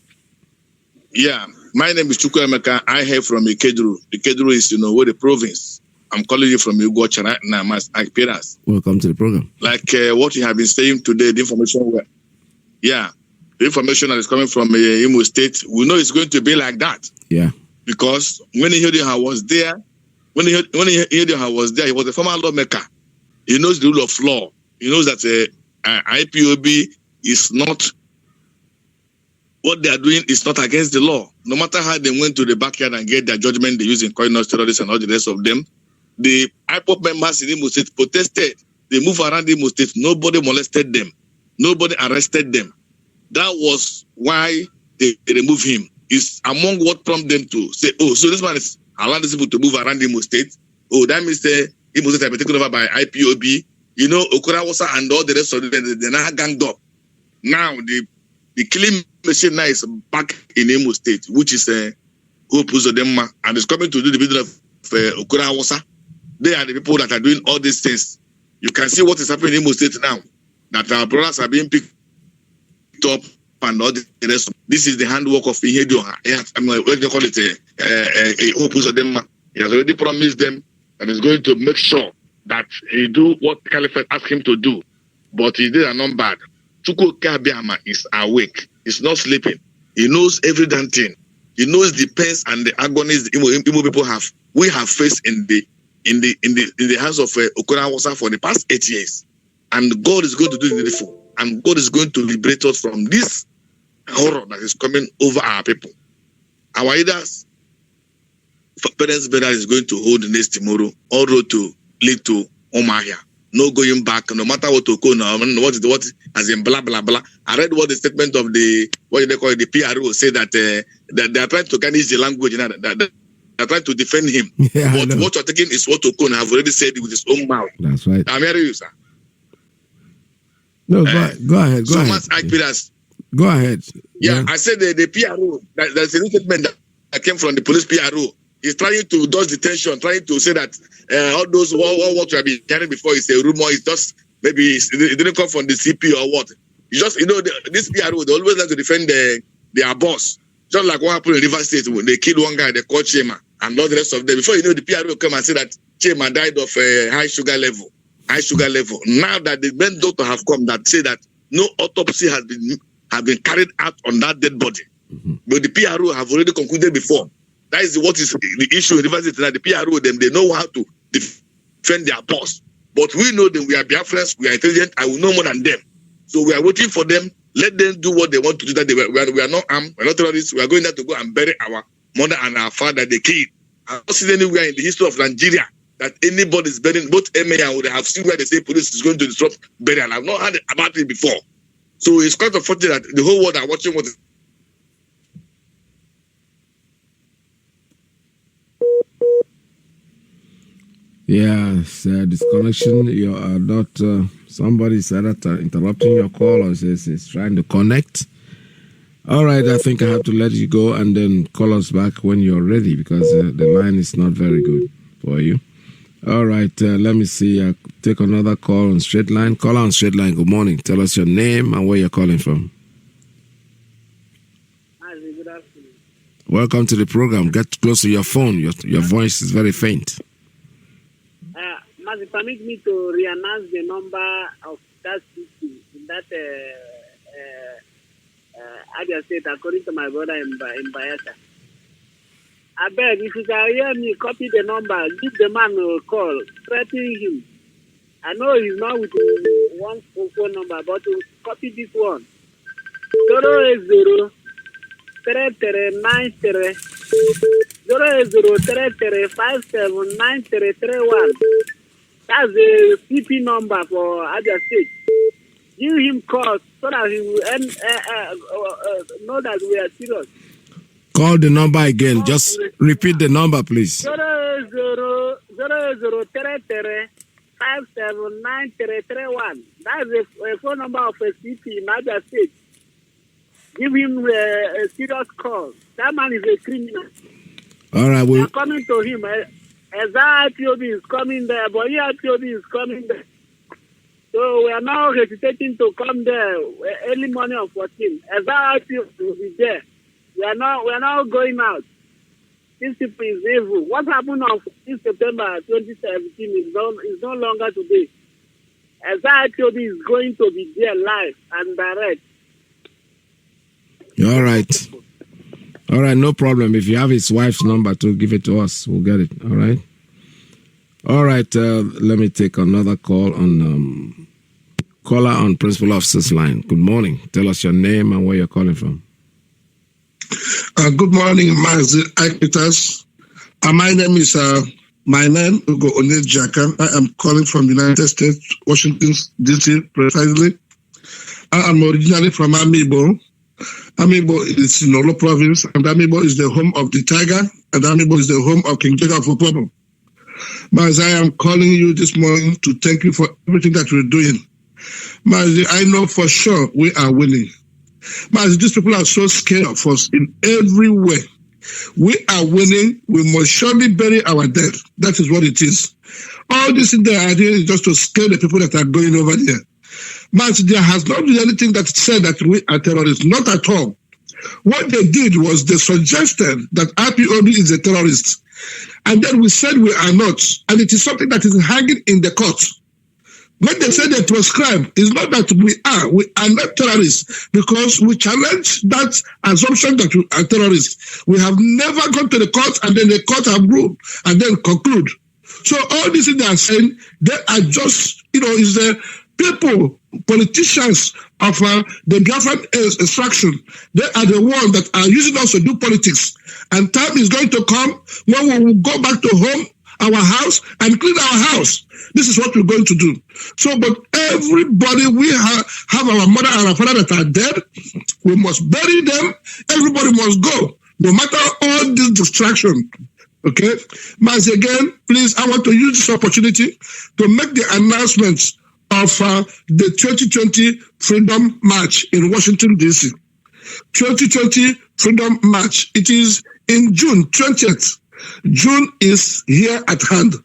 Yeah, my name is Chukwuemeka. I hail from Ikeduru. Ikeduru is, where the province. I'm calling you from Ugocha right now, my appearance. Welcome to the program. Like what you have been saying today, the information that is coming from Imo State, we know it's going to be like that. Yeah. Because when Ihedioha was there, he was a former lawmaker. He knows the rule of law. He knows that IPOB is not, what they are doing is not against the law. No matter how they went to the backyard and get their judgment, they use in coiners, terrorists, and all the rest of them. The IPOB members in Imo State protested. They moved around Imo State. Nobody molested them. Nobody arrested them. That was why they removed him. It's among what prompted them to say, oh, so this man is allowing these people to move around Imo State. Oh, that means Imo State have been taken over by IPOB. Okurawasa and all the rest of them, they're now ganged up. Now, the killing machine now is back in Imo State, which is Hope Uzodinma, and it's coming to do the business of Okurawasa. They are the people that are doing all these things. You can see what is happening in Imo State now, that our brothers are being picked up and all the rest. This is the handwork of Ihedioha. What do you call it? Hope Uzodinma. He has already promised them that he's going to make sure that he do what the Caliphate asked him to do. But he did not bad. Chukwu Kabiama is awake. He's not sleeping. He knows every damn thing. He knows the pains and the agonies the Imo people we have faced in the hands of Okurawasa for the past 8 years. And God is going to do the needful. And God is going to liberate us from this horror that is coming over our people. Our leaders, parents' brother is going to hold the next tomorrow, all road to lead to Omahia. No going back, no matter what to go now, what as in blah blah blah. I read what the statement of the PRO say that they are trying to garnish the language, that they are trying to defend him. Yeah, but what you're taking is what Okon have already said with his own mouth. That's right. I'm hearing you, sir. No, go ahead. Go ahead. Go ahead. Yeah, I said the PRO, there's a new statement that came from the police PRO. He's trying to dodge the tension, trying to say that all those what you have been hearing before is a rumor. It's just maybe it didn't come from the CP or what. You just this PRO, they always like to defend their boss. Just like what happened in River State when they killed one guy, they called Chema, and all the rest of them. Before the PRO come and say that Chema died of high sugar level. Now that the main doctor have come that say that no autopsy has been carried out on that dead body, but the PRO have already concluded before. That is what is the issue in River State, that the PRO, they know how to defend their boss. But we know that we are Biafrans, we are intelligent, and we know more than them. So we are waiting for them. Let them do what they want to do. That we are not armed, we are not terrorists. We are going there to go and bury our mother and our father they killed. I don't see anywhere in the history of Nigeria that anybody is burying. Both MA and would have seen where they say police is going to disrupt burial. I've not heard about it before. So it's quite unfortunate that the whole world are watching what is. Yes, disconnection. You are not. Somebody said that interrupting your call or says it's trying to connect. All right, I think I have to let you go and then call us back when you're ready because the line is not very good for you. All right, let me see. Take another call on straight line. Call on straight line. Good morning. Tell us your name and where you're calling from. Mazi, good afternoon. Welcome to the program. Get close to your phone. Your voice is very faint. Mazi, permit me to re-announce the number of that city in that Abia State, according to my brother in Bayelsa. I beg, if you can hear me, copy the number, give the man a call, threaten him. I know he's not with one phone number, but copy this one. 080 3393 08033579331. That's the CP number for Abia State. Give him call so that he will know that we are serious. Call the number again. Just repeat the number, please. 08033579331. That's a phone number of a CP in Abia State. Give him a serious call. That man is a criminal. All right, we are coming to him. IPOB is coming there, but IPOB is coming there. So we are now hesitating to come there early morning on 14. IPOB will be there. We are not going out. This people is evil. What happened on this September 2017 is no longer today. As I told you, is going to be there live and direct. All right, no problem. If you have his wife's number to give it to us, we'll get it. All right. Let me take another call on caller on Principal Officer's line. Good morning. Tell us your name and where you're calling from. Good morning, Mazi Iyke. My name is Ugo Onejaka. I am calling from the United States, Washington, D.C. precisely. I am originally from Amibo. Amibo is in Olo province, and Amibo is the home of the tiger, and Amibo is the home of King Jacob of Opobo. Mazi, I am calling you this morning to thank you for everything that you're doing. Mazi, I know for sure we are winning. Mazi, these people are so scared of us in every way. We are winning. We must surely bury our dead. That is what it is. All this in there is just to scare the people that are going over there. But there has not been anything that said that we are terrorists. Not at all. What they did was they suggested that IPOB is a terrorist. And then we said we are not. And it is something that is hanging in the court. When they say they prescribe, it's not that we are not terrorists, because we challenge that assumption that we are terrorists. We have never gone to the court and then the court have ruled and then conclude. So all these things they are saying, they are just, is the people, politicians of the Biafra extraction. They are the ones that are using us to do politics. And time is going to come when we will go back to home, our house, and clean our house. This is what we're going to do. So, but everybody, we have our mother and our father that are dead. We must bury them. Everybody must go, no matter all this distraction. Okay? Mazi, again, please, I want to use this opportunity to make the announcements of the 2020 Freedom March in Washington, D.C. 2020 Freedom March. It is in June 20th. June is here at hand.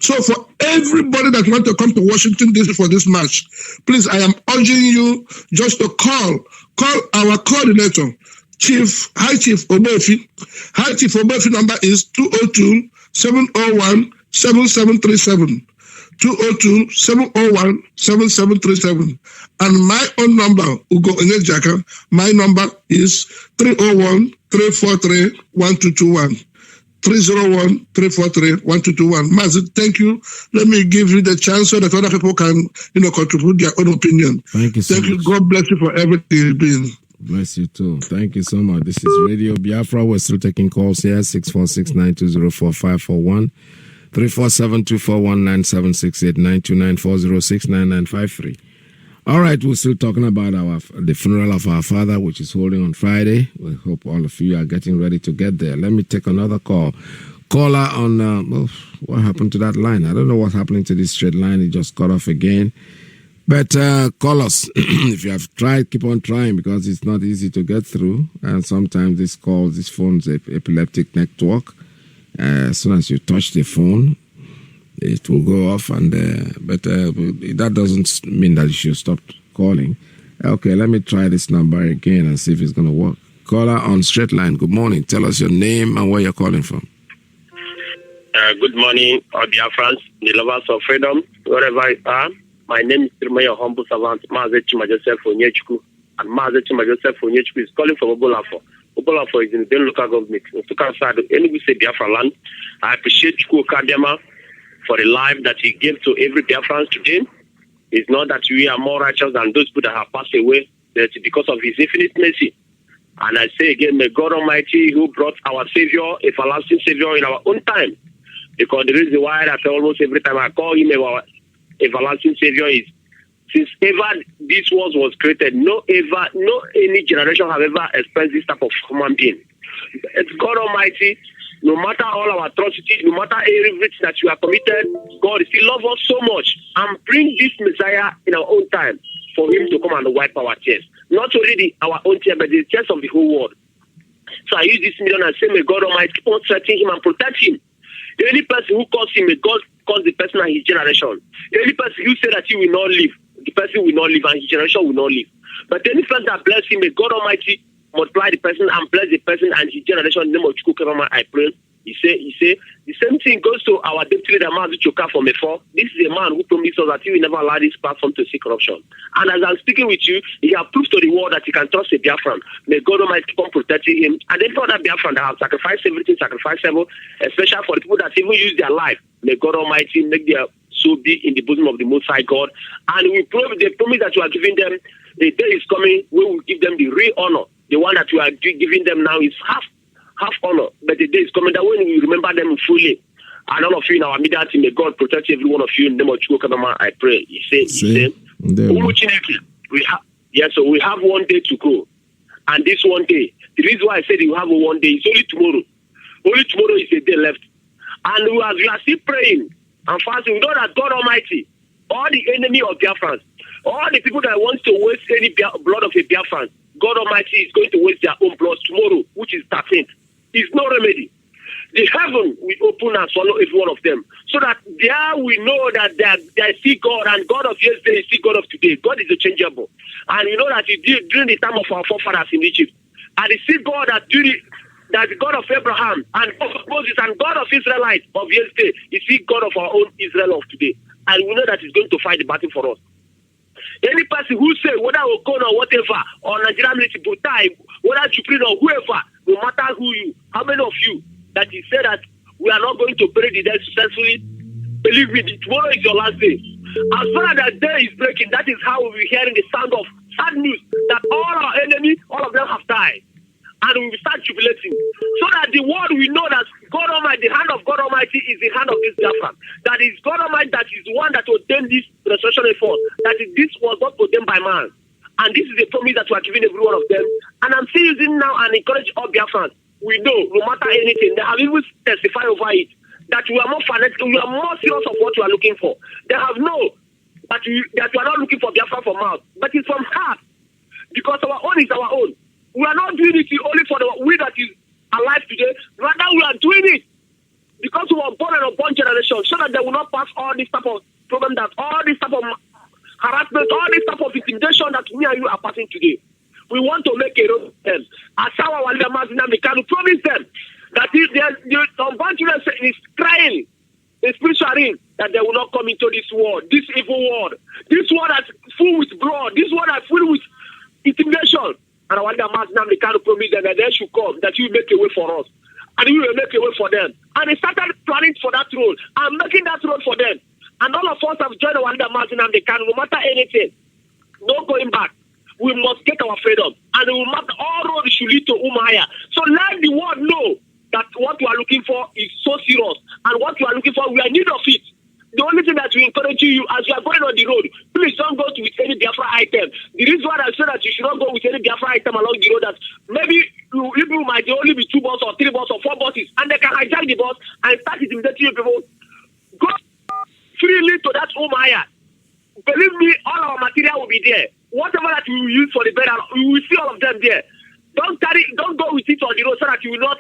So for everybody that wants to come to Washington, D.C. for this march, please, I am urging you just to call our coordinator, High Chief Obefi. High Chief Obefi number is 202-701-7737. 202-701-7737. And my own number, Ugo Onejaka, my number is 301-343-1221. 301-343-1221. Mazi, thank you. Let me give you the chance so that other people can, contribute their own opinion. Thank you so much. Thank you. God bless you for everything you've been. Bless you too. Thank you so much. This is Radio Biafra. We're still taking calls here. 646-920-4541. 347-241-9768-929-406-9953. All right, we're still talking about the funeral of our father, which is holding on Friday. We hope all of you are getting ready to get there. Let me take another call. Caller on, what happened to that line? I don't know what's happening to this straight line. It just cut off again. But call us. If you have tried, keep on trying, because it's not easy to get through. And sometimes this phone's epileptic network. As soon as you touch the phone, it will go off, and but that doesn't mean that you should stop calling. Okay, let me try this number again and see if it's going to work. Caller on straight line. Good morning. Tell us your name and where you're calling from. Good morning, all Biafrans, the lovers of freedom, wherever you are. My name is your humble servant, Mazi Joseph Onyechukwu, and Mazi Joseph Onyechukwu is calling from Obolafo. Obolafo is in the local government. Anyway, say Biafra land. I appreciate Chukwu Kadema for the life that he gave to every Biafran today. It's not that we are more righteous than those people that have passed away, but because of his infinite mercy. And I say again, may God Almighty, who brought our Savior, everlasting Savior, in our own time. Because the reason why that almost every time I call him our everlasting Savior is, since ever this world was created, no any generation have ever experienced this type of human being. It's God Almighty. No matter all our atrocities, no matter everything that you have committed, God still loves us so much and bring this Messiah in our own time for him to come and wipe our tears. Not only our own tears, but the tears of the whole world. So I use this million and say, may God Almighty keep on threatening him and protect him. Any person who calls him, may God cause the person and his generation. Any person who say that he will not live, the person will not live and his generation will not live. But any person that bless him, may God Almighty multiply the person and bless the person and his generation in the name of Chukwu Kemama, I pray. He say, the same thing goes to our deputy leader, Mazi Choka from before. This is a man who promised us that he will never allow this platform to see corruption. And as I'm speaking with you, he has proved to the world that he can trust a Biafran. May God Almighty keep on protecting him. And then for that Biafran that have sacrificed everything, especially for the people that even use their life. May God Almighty make their soul be in the bosom of the Most High God. And we promise that you are giving them, the day is coming, we will give them the real honor. The one that you are giving them now is half honor, but the day is coming that when we remember them fully. And all of you in our media team, may God protect every one of you in the name of Chukwu Kemama, I pray. He said, so we have one day to go. And this one day, the reason why I said you have one day is only tomorrow. Only tomorrow is a day left. And we are still praying and fasting. We know that God Almighty, all the enemy of Biafrans, all the people that want to waste any blood of a Biafran, God Almighty is going to waste their own blood tomorrow, which is 13th. There's no remedy. The heaven will open and swallow every one of them. So that there we know that they see God, and God of yesterday is still God of today. God is unchangeable. And we know that he did during the time of our forefathers in Egypt. And he see God that the God of Abraham and God of Moses and God of Israelites of yesterday is still God of our own Israel of today. And we know that he's going to fight the battle for us. Any person who say whether Okon or whatever, or Nigerian military time, whether Supreme or whoever, no matter who you, how many of you, that you say that we are not going to bury the dead successfully, believe me, tomorrow is your last day. As far as that day is breaking, that is how we will be hearing the sound of sad news that all our enemies, all of them have died. And we will start jubilating. So that the world will know that God Almighty, the hand of God Almighty is the hand of this Biafra. That is God Almighty that is the one that ordained this restoration effort. That is, this was not ordained by man. And this is a promise that we are giving every one of them. And I'm still using now and encourage all Biafrans. We know, no matter anything, they have even testified over it, that we are more fanatical, we are more serious of what we are looking for. They have known that we are not looking for Biafra from mouth, but it's from heart. Because our own is our own. We are not doing it only for the we that is alive today. Rather, we are doing it because we were born in a born generation, so that they will not pass all this type of problem, that all this type of harassment, all this type of intimidation that we and you are passing today. We want to make a road for them. As our leader Mazi can promise them that if the unborn children is crying in spiritual ring, that they will not come into this world, this evil world, this world that's full with blood, this world that's full with intimidation. And our leader Mazi can promise them that they should come, that you will make a way for us, and we will make a way for them. And they started planning for that road and making that road for them. And all of us have joined our leader Mazi can, no matter anything, no going back. We must get our freedom, and we will map all roads should lead to Umaya. So let the world know that what we are looking for is so serious, and what we are looking for, we are in need of it. The only thing that we encourage you as you are going on the road, please don't go with any Biafra item. The reason why I say that you should not go with any Biafra item along the road, that maybe you might only be 2 buses or 3 buses or 4 buses, and they can hijack the bus and start intimidating you people. Go freely to that Umaya. Believe me, all our material will be there. Whatever that we will use for the burial, we will see all of them there. Don't go with it on the road so that you will not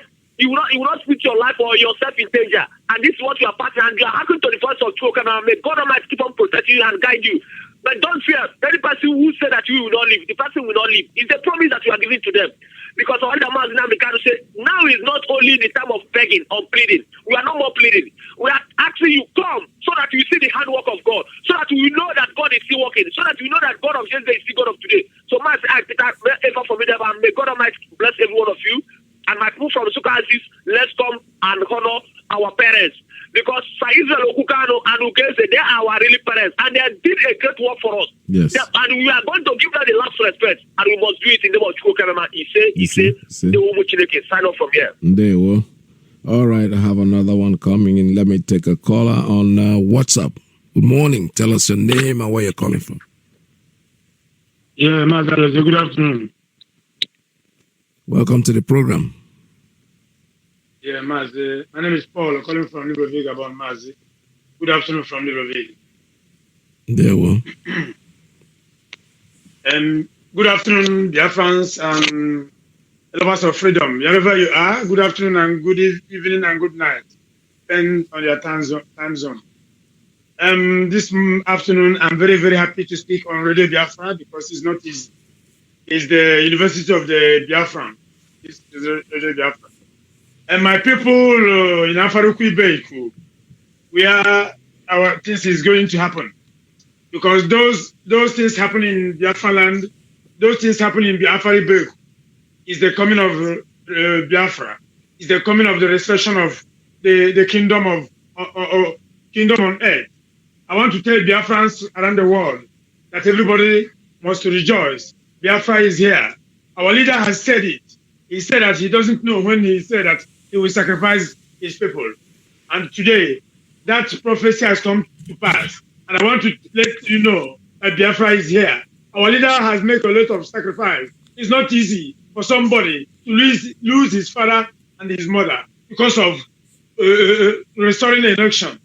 put your life or yourself in danger. And this is what you are passing, and you are happy to the voice of Chukwu Kemama. May God Almighty keep on protecting you and guide you. But don't fear. Any person who said that you will not leave, the person will not leave. It's a promise that you are giving to them. Because our leader Mazi can say, now is not only the time of begging or pleading. We are no more pleading. We are asking you, come, so that you see the handwork of God, so that we know that God is still working, so that we know that God of yesterday is still God of today. So Mazi, ever for me, and may God Almighty bless every one of you. And my people from Sukasis, let's come and honor our parents. Because Israel Okukano and Ugeze, they are our really parents, and they did a great work for us. Yes. And we are going to give them the last respect, and we must do it in the name of Chukwu Kemama. Sign off from here. There we All right, I have another one coming in. Let me take a caller on WhatsApp. Good morning. Tell us your name and where you're calling from. Yeah, Mazi, good afternoon. Welcome to the program. Yeah, Mazi. My name is Paul. I'm calling from Libreville, Gabon, Mazi. Good afternoon from Libreville. There we Good afternoon, dear friends and lovers of freedom. Wherever you are, good afternoon and good evening and good night. Depending on your time zone. This afternoon, I'm very, very happy to speak on Radio Biafra because it's not easy. is the University of the Biafran. It's the Biafra. And my people in Afaruku Beiku, where our things is going to happen. Because those things happen in Biafra land, those things happen in Biafra Beiku, is the coming of Biafra, is the coming of the restoration of the kingdom of kingdom on earth. I want to tell Biafrans around the world that everybody must rejoice. Biafra is here. Our leader has said it. He said that he doesn't know when he said that he will sacrifice his people. And today, that prophecy has come to pass. And I want to let you know that Biafra is here. Our leader has made a lot of sacrifice. It's not easy for somebody to lose his father and his mother because of restoring the election.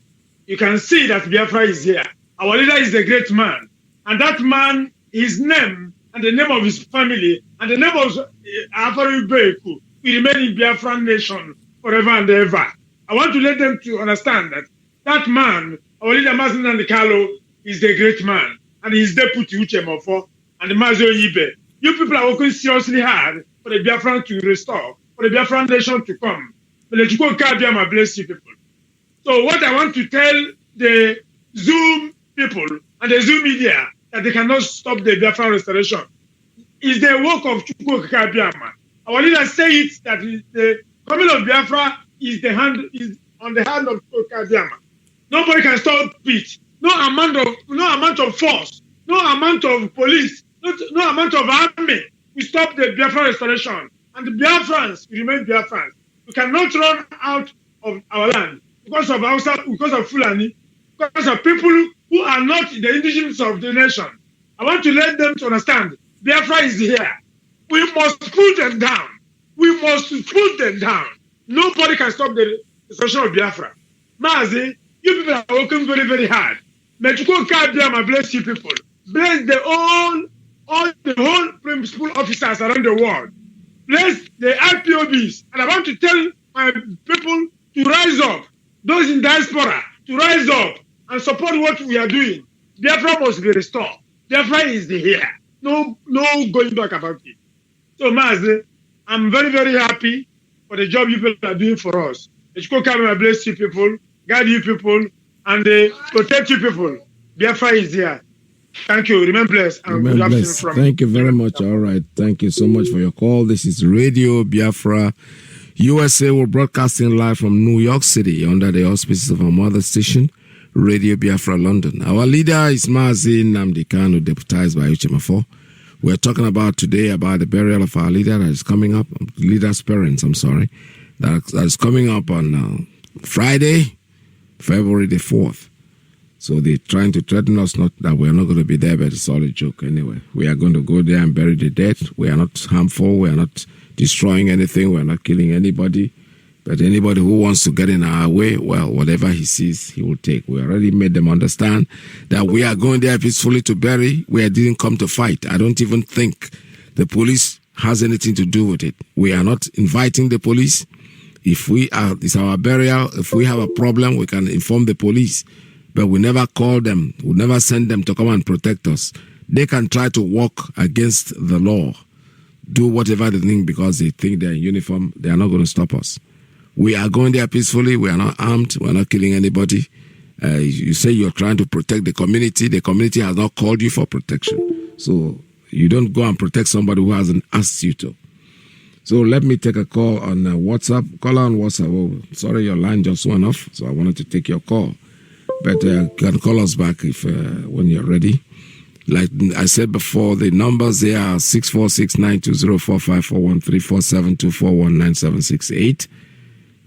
You can see that Biafra is here. Our leader is a great man. And that man, his name and the name of his family and the name of Afari Beku will remain in Biafran nation forever and ever. I want to let them to understand that that man, our leader Mazi Nandikalo, is the great man. And his deputy Uche Mofo and the Mazi Oyibe. You people are working seriously hard for the Biafran to restore, for the Biafran nation to come. But let you go, Kabiama, bless you people. So what I want to tell the Zoom people and the Zoom media that they cannot stop the Biafra restoration is the work of Chukwu Kabiama. Our leaders say it that the coming of Biafra is on the hand of Chukwu Kabiama. Nobody can stop it. No amount of force, no amount of police, no amount of army will stop the Biafra restoration. And the Biafrans will remain Biafrans. We cannot run out of our land because of Hausa, because of Fulani, because of people who are not the indigenous of the nation. I want to let them to understand Biafra is here. We must put them down. We must put them down. Nobody can stop the restoration of Biafra. Mazi, you people are working very, very hard. Mechuko Kabiama, bless you people. Bless all the whole principal officers around the world. Bless the IPOBs. And I want to tell my people to rise up. Those in diaspora, to rise up and support what we are doing. Biafra must be restored. Biafra is here. No going back about it. So, Mazi, I'm very, very happy for the job you people are doing for us. Echiko bless you people, guide you people, and protect you people. Biafra is here. Thank you. Remain blessed. And good afternoon from Thank you very much. All right. Thank you so much for your call. This is Radio Biafra USA. We're broadcasting live from New York City under the auspices of our mother station, Radio Biafra London. Our leader is Mazi Nandikalo, deputized by Uche Mofo. We're talking about today about the burial of our leader that is coming up, leader's parents, that is coming up on Friday, February the 4th. So they're trying to threaten us not that we're not going to be there, but it's all a joke anyway. We are going to go there and bury the dead. We are not harmful. We are not destroying anything. We're not killing anybody. But anybody who wants to get in our way, well, whatever he sees, he will take. We already made them understand that we are going there peacefully to bury. We didn't come to fight. I don't even think the police has anything to do with it. We are not inviting the police. If it's our burial, if we have a problem, we can inform the police. But we never call them, we never send them to come and protect us. They can try to walk against the law, do whatever they think because they think they're in uniform. They are not going to stop us. We are going there peacefully. We are not armed. We are not killing anybody. You say you're trying to protect the community. The community has not called you for protection. So you don't go and protect somebody who hasn't asked you to. So let me take a call on WhatsApp. Call on WhatsApp. Oh, sorry, your line just went off, so I wanted to take your call. But you can call us back if when you're ready. Like I said before, the numbers there are 646-920-4541, 347-241-9768,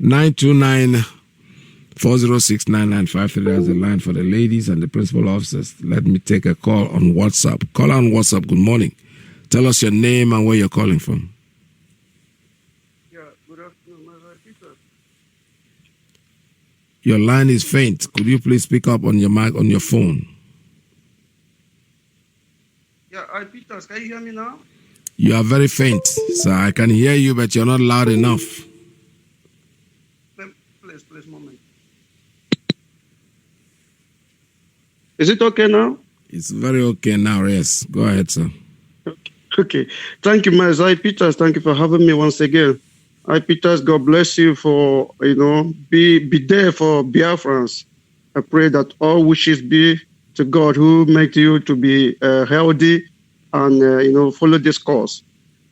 929-406-9953. That's the line for the ladies and the principal officers. Let me take a call on WhatsApp. Call on WhatsApp. Good morning. Tell us your name and where you're calling from. Your line is faint. Could you please speak up on your mic on your phone? Yeah, Peters, can you hear me now? You are very faint, sir. I can hear you, but you're not loud enough. Please, moment. Is it okay now? It's very okay now, yes. Go ahead, sir. Okay. Thank you, Mazi. Hi, Peters. Thank you for having me once again. Hi, Peters. God bless you for, be there for Biafrans. I pray that all wishes be to God who made you to be healthy and, follow this course.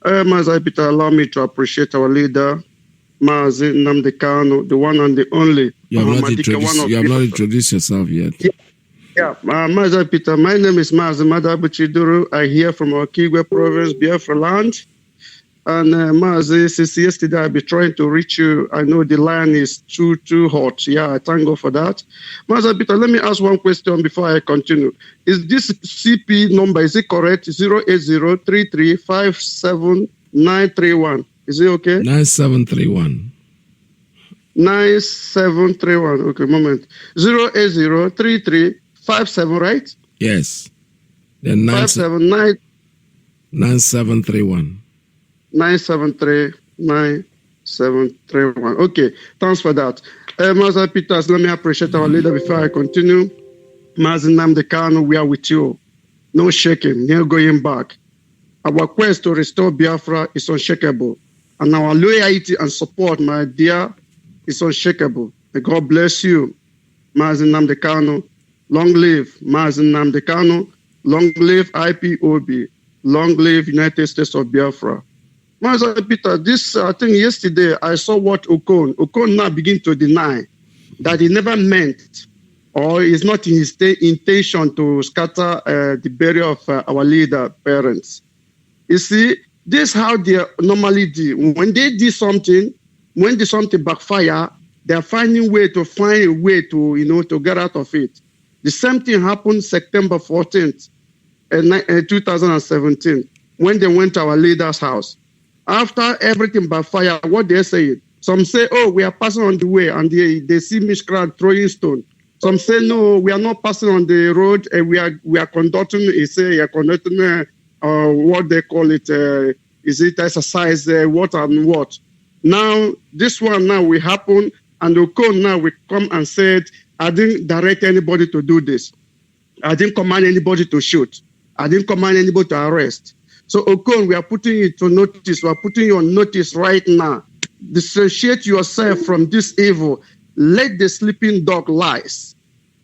Mazi Peter, allow me to appreciate our leader, Mazi Nnamdi Kanu, the one and the only. You have not introduced yourself yet. Yeah, Mazi Peter, my name is Mazi Madabuchiduru. I hear from our Kigwe province, Biafra land. And Mazi, since yesterday I've been trying to reach you. I know the line is too hot. Yeah, I thank God for that. Mazi Peter, let me ask one question before I continue. Is this CP number, is it correct? 08033579931. Is it okay? 9731. 9731. Okay, moment. 0803357, right? Yes. Then 579. 9731. 9739731. Okay, thanks for that. Mazi Peters, let me appreciate our leader before I continue. Mazi Nnamdi Kanu, we are with you. No shaking, no going back. Our quest to restore Biafra is unshakable. And our loyalty and support, my dear, is unshakable. May God bless you, Mazi Nnamdi Kanu. Long live Mazi Nnamdi Kanu. Long live IPOB. Long live United States of Biafra. Mazi Peter, I think yesterday I saw what Okon now begin to deny that he never meant or is not in his intention to scatter the burial of our leader parents. You see, this is how they normally do. When they do something, when something backfire, they are finding a way to to get out of it. The same thing happened September 14th, 2017, when they went to our leader's house. After everything backfire, what they say? Some say, "Oh, we are passing on the way," and they see miscreant throwing stone. Some say, "No, we are not passing on the road, and we are conducting." What they call it? Is it exercise? What and what? Now this one will happen, and Okon now will come and said, "I didn't direct anybody to do this. I didn't command anybody to shoot. I didn't command anybody to arrest." So Okon, we are putting you to notice. We are putting you on notice right now. Dissociate yourself from this evil. Let the sleeping dog lies.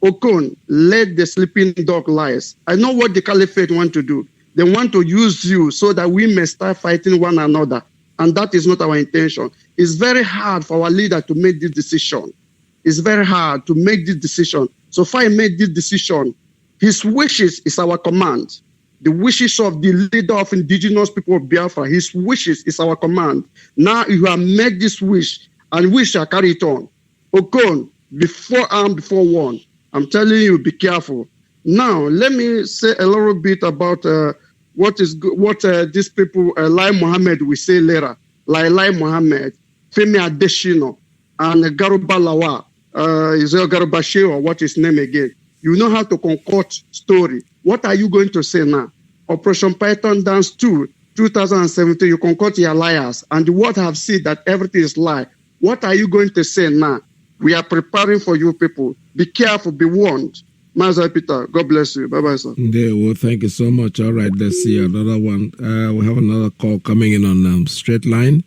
Okon, let the sleeping dog lies. I know what the caliphate want to do. They want to use you so that we may start fighting one another. And that is not our intention. It's very hard for our leader to make this decision. It's very hard to make this decision. So if I made this decision, his wishes is our command. The wishes of the leader of indigenous people of Biafra, his wishes is our command. Now you have made this wish, and we shall carry it on. Okon, before armed, before one. I'm telling you, be careful. Now, let me say a little bit about what these people, Lai Mohammed, will say later. Lai Mohammed, Femi Adeshino, and Garuba Lawa, Israel Garubashi, or what is his name again. You know how to concoct story. What are you going to say now? Operation Python Dance 2, 2017, you concoct your liars. And the world have said that everything is lie. What are you going to say now? We are preparing for you people. Be careful, be warned. Mazi Peter, God bless you. Bye-bye, sir. Well, thank you so much. All right, let's see another one. We have another call coming in on straight line.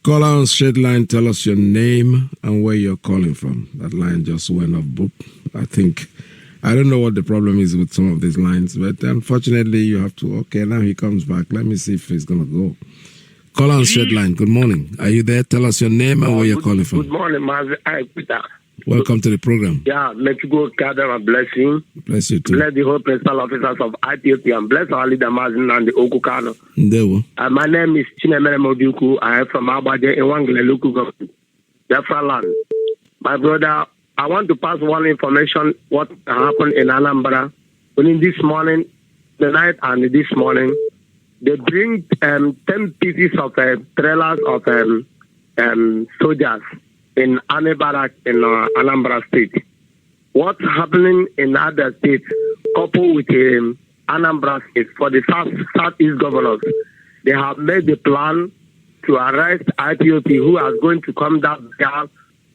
Call on straight line, tell us your name and where you're calling from. That line just went off book. I don't know what the problem is with some of these lines, but unfortunately you have to, okay, now he comes back. Let me see if he's going to go. Call on straight line. Good morning. Are you there? Tell us your name and where you're calling from. Good morning, Mazi. Peter. Welcome to the program. Yeah, let you go, gather a blessing. Bless you too. Bless the whole principal officers of IPOP and bless our leader, Mazi and the Okukano. My name is Chinemere Moduku. I am from Abaje in Wangele local government, Biafra land. My brother, I want to pass one information what happened in Anambra. Only this morning, the night and this morning, they bring 10 pieces of trailers of soldiers in Anibarak in Anambra State. What's happening in other states, coupled with Anambra State, for the Southeast governors, they have made the plan to arrest IPOP who are going to come down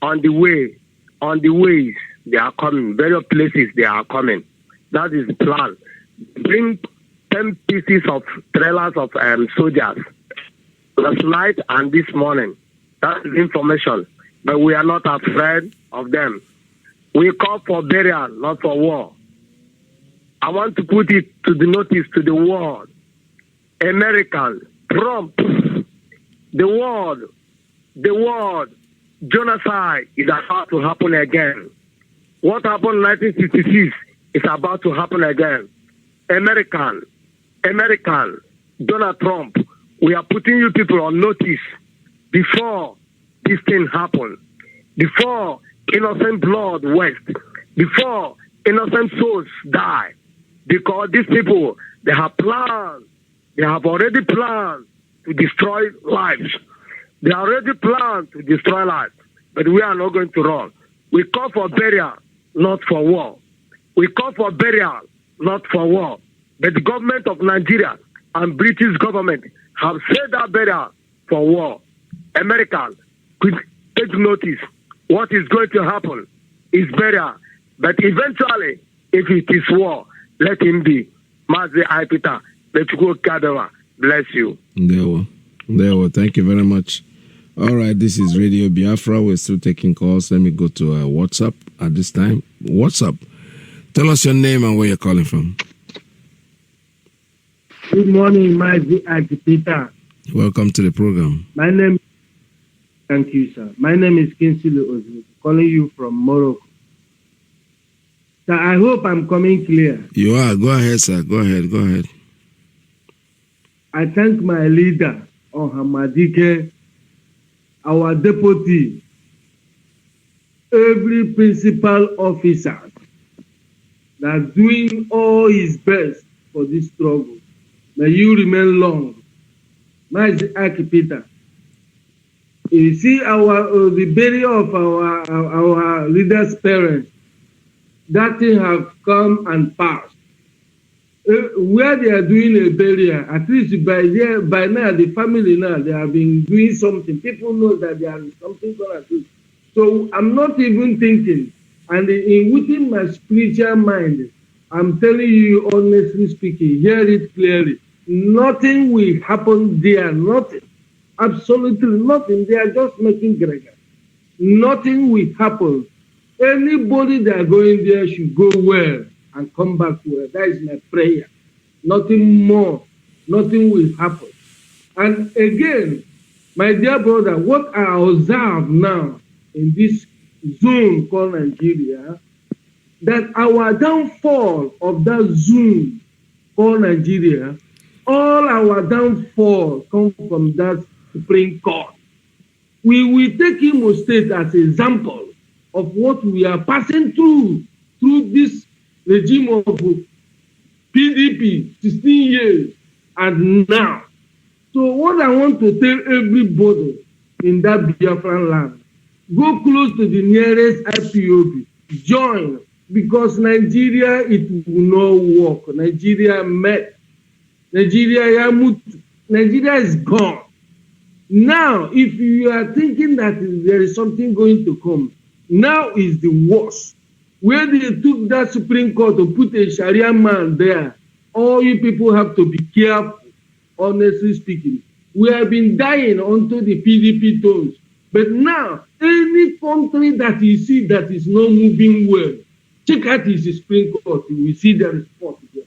on the way. On the ways they are coming, various places they are coming. That is the plan. Bring 10 pieces of trailers of soldiers last night and this morning. That's information. But we are not afraid of them. We call for burial, not for war. I want to put it to the notice to the world. American, Trump, the world, genocide is about to happen again. What happened in 1966 is about to happen again. American, Donald Trump, we are putting you people on notice before this thing happen, before innocent blood waste, before innocent souls die, because these people, they have already planned to destroy lives. They already planned to destroy lives, but we are not going to run. We call for burial, not for war. We call for burial, not for war. But the government of Nigeria and British government have said that burial for war. Americans could take notice. What is going to happen is burial. But eventually, if it is war, let him be. Mazi Iyke, let's go Kadama. Bless you. There were. Thank you very much. All right, this is Radio Biafra. We're still taking calls. Let me go to WhatsApp at this time. WhatsApp. Tell us your name and where you're calling from. Good morning, Mazi Iyke. Welcome to the program. Thank you, sir. My name is Kinsley Ozu, calling you from Morocco. Sir, I hope I'm coming clear. You are. Go ahead, sir. Go ahead. I thank my leader, Ohamadike, our deputy, every principal officer that's doing all his best for this struggle. May you remain long. Mazi Iyke. You see the burial of our leaders' parents, that thing have come and passed. Where they are doing a burial, at least by now, the family now, they have been doing something. People know that there is something going to do. So I'm not even thinking. And within my spiritual mind, I'm telling you, honestly speaking, hear it clearly. Nothing will happen there, nothing. Absolutely nothing. They are just making Gregor. Nothing will happen. Anybody that are going there should go well and come back well. That is my prayer. Nothing more. Nothing will happen. And again, my dear brother, what I observe now in this zone called Nigeria, that our downfall of that zone called Nigeria, all our downfall come from that Supreme Court. We will take Imo State as an example of what we are passing through this regime of PDP, 16 years, and now. So what I want to tell everybody in that Biafran land, go close to the nearest IPOB, join, because Nigeria, it will not work. Nigeria is gone. Now, if you are thinking that there is something going to come, now is the worst. Where they took that Supreme Court to put a Sharia man there, all you people have to be careful, honestly speaking. We have been dying onto the PDP tones. But now, any country that you see that is not moving well, check out his Supreme Court. You will see the response there.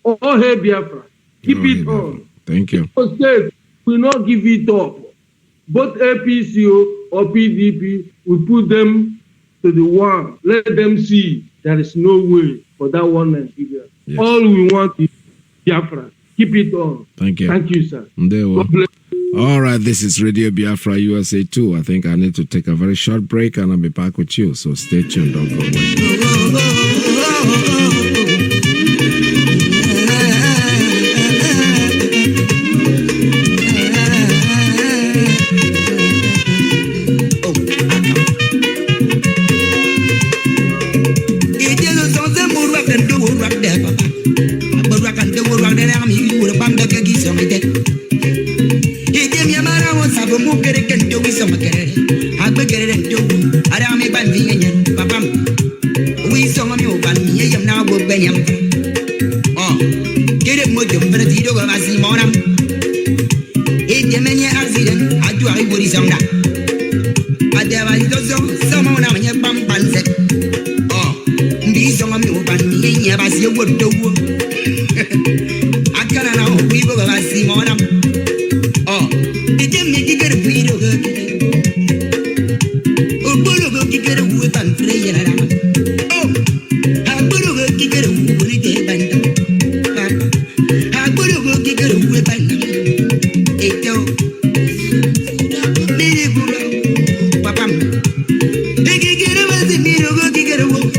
All hail Biafra. Keep it on. Thank you. State will not give it up. Both APC or PDP, we put them to the one. Let them see there is no way for that one Nigeria. Yes. All we want is Biafra. Keep it on. Thank you. Thank you, sir. All right, this is Radio Biafra USA 2. I think I need to take a very short break and I'll be back with you. So stay tuned. Don't go away. We was your wood do. I can't know people that I see more. Oh, did you make it a video? Oh, Bulu get a wood and play. Oh, how Bulu get a wood band. How Bulu get a wood band. Eto, Lady Bulu, Papa. They get a was mirror, go get a wood.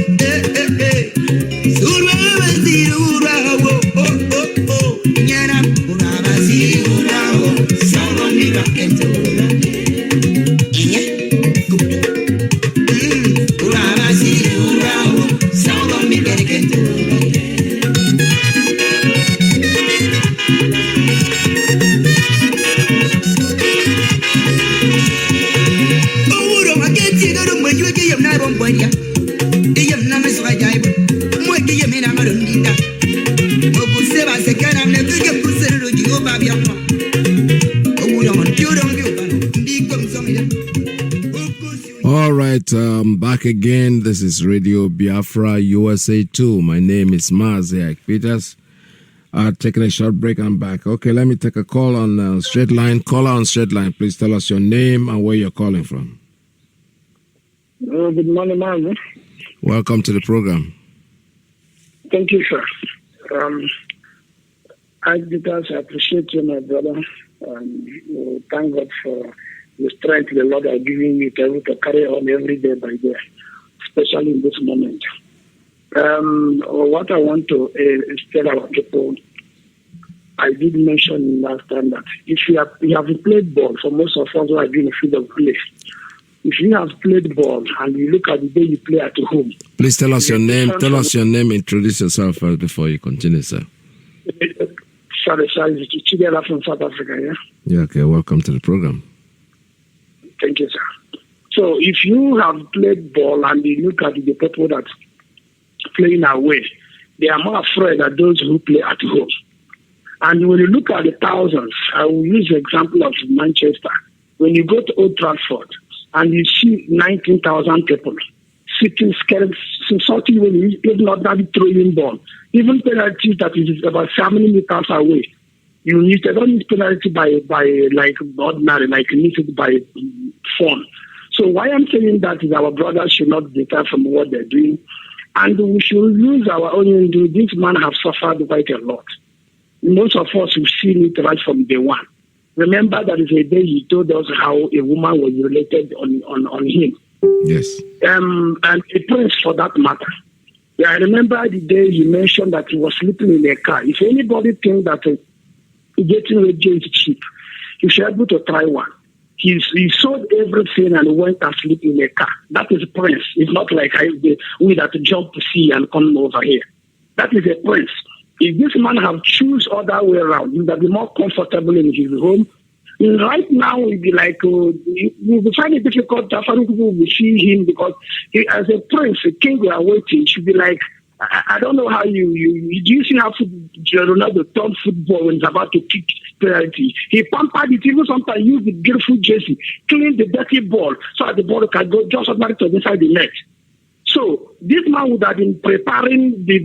All right, back again. This is Radio Biafra USA 2. My name is Mazi Peters. Taking a short break, I'm back. Okay, let me take a call on straight line. Caller on straight line. Please tell us your name and where you're calling from. Good morning, Mazi. Welcome to the program. Thank you, sir. I appreciate you, my brother. Thank God for the strength the Lord has given you to be able to carry on every day by day, especially in this moment. What I want to tell our people, I did mention last time that if you have played ball, for most of us who have been in the field of play, if you have played ball and you look at the day you play at home. Please tell us your name. Tell us your name. Introduce yourself first before you continue, sir. Sorry, it's Chidera from South Africa, yeah? Yeah, okay. Welcome to the program. Thank you, sir. So if you have played ball and you look at the people that playing away, they are more afraid than those who play at home. And when you look at the thousands, I will use the example of Manchester. When you go to Old Trafford and you see 19,000 people sitting scared, insulting when you even ordinary throwing ball, even penalties that is about 7 meters away. You need to don't need penalty by like ordinary, like you need it by phone. So why I'm saying that is our brothers should not deter from what they're doing, and we should use our own. This man have suffered quite a lot. Most of us have seen it right from day one. Remember that is a day he told us how a woman was related on him. Yes. And a prince for that matter. Yeah, I remember the day he mentioned that he was sleeping in a car. If anybody thinks that getting radio is cheap, you should be able to try one. He sold everything and went and sleep in a car. That is a prince. It's not like we that jump to sea and come over here. That is a prince. If this man have choose other way around, he would be more comfortable in his home. Right now, we'll be like, we find it difficult to see him because he, as a prince, a king we are waiting, should be like, I don't know how do you see how Ronaldo turned football when he's about to kick penalty? He pampered it, even sometimes use the beautiful jersey, clean the dirty ball so that the ball can go just automatically to inside the net. So this man would have been preparing the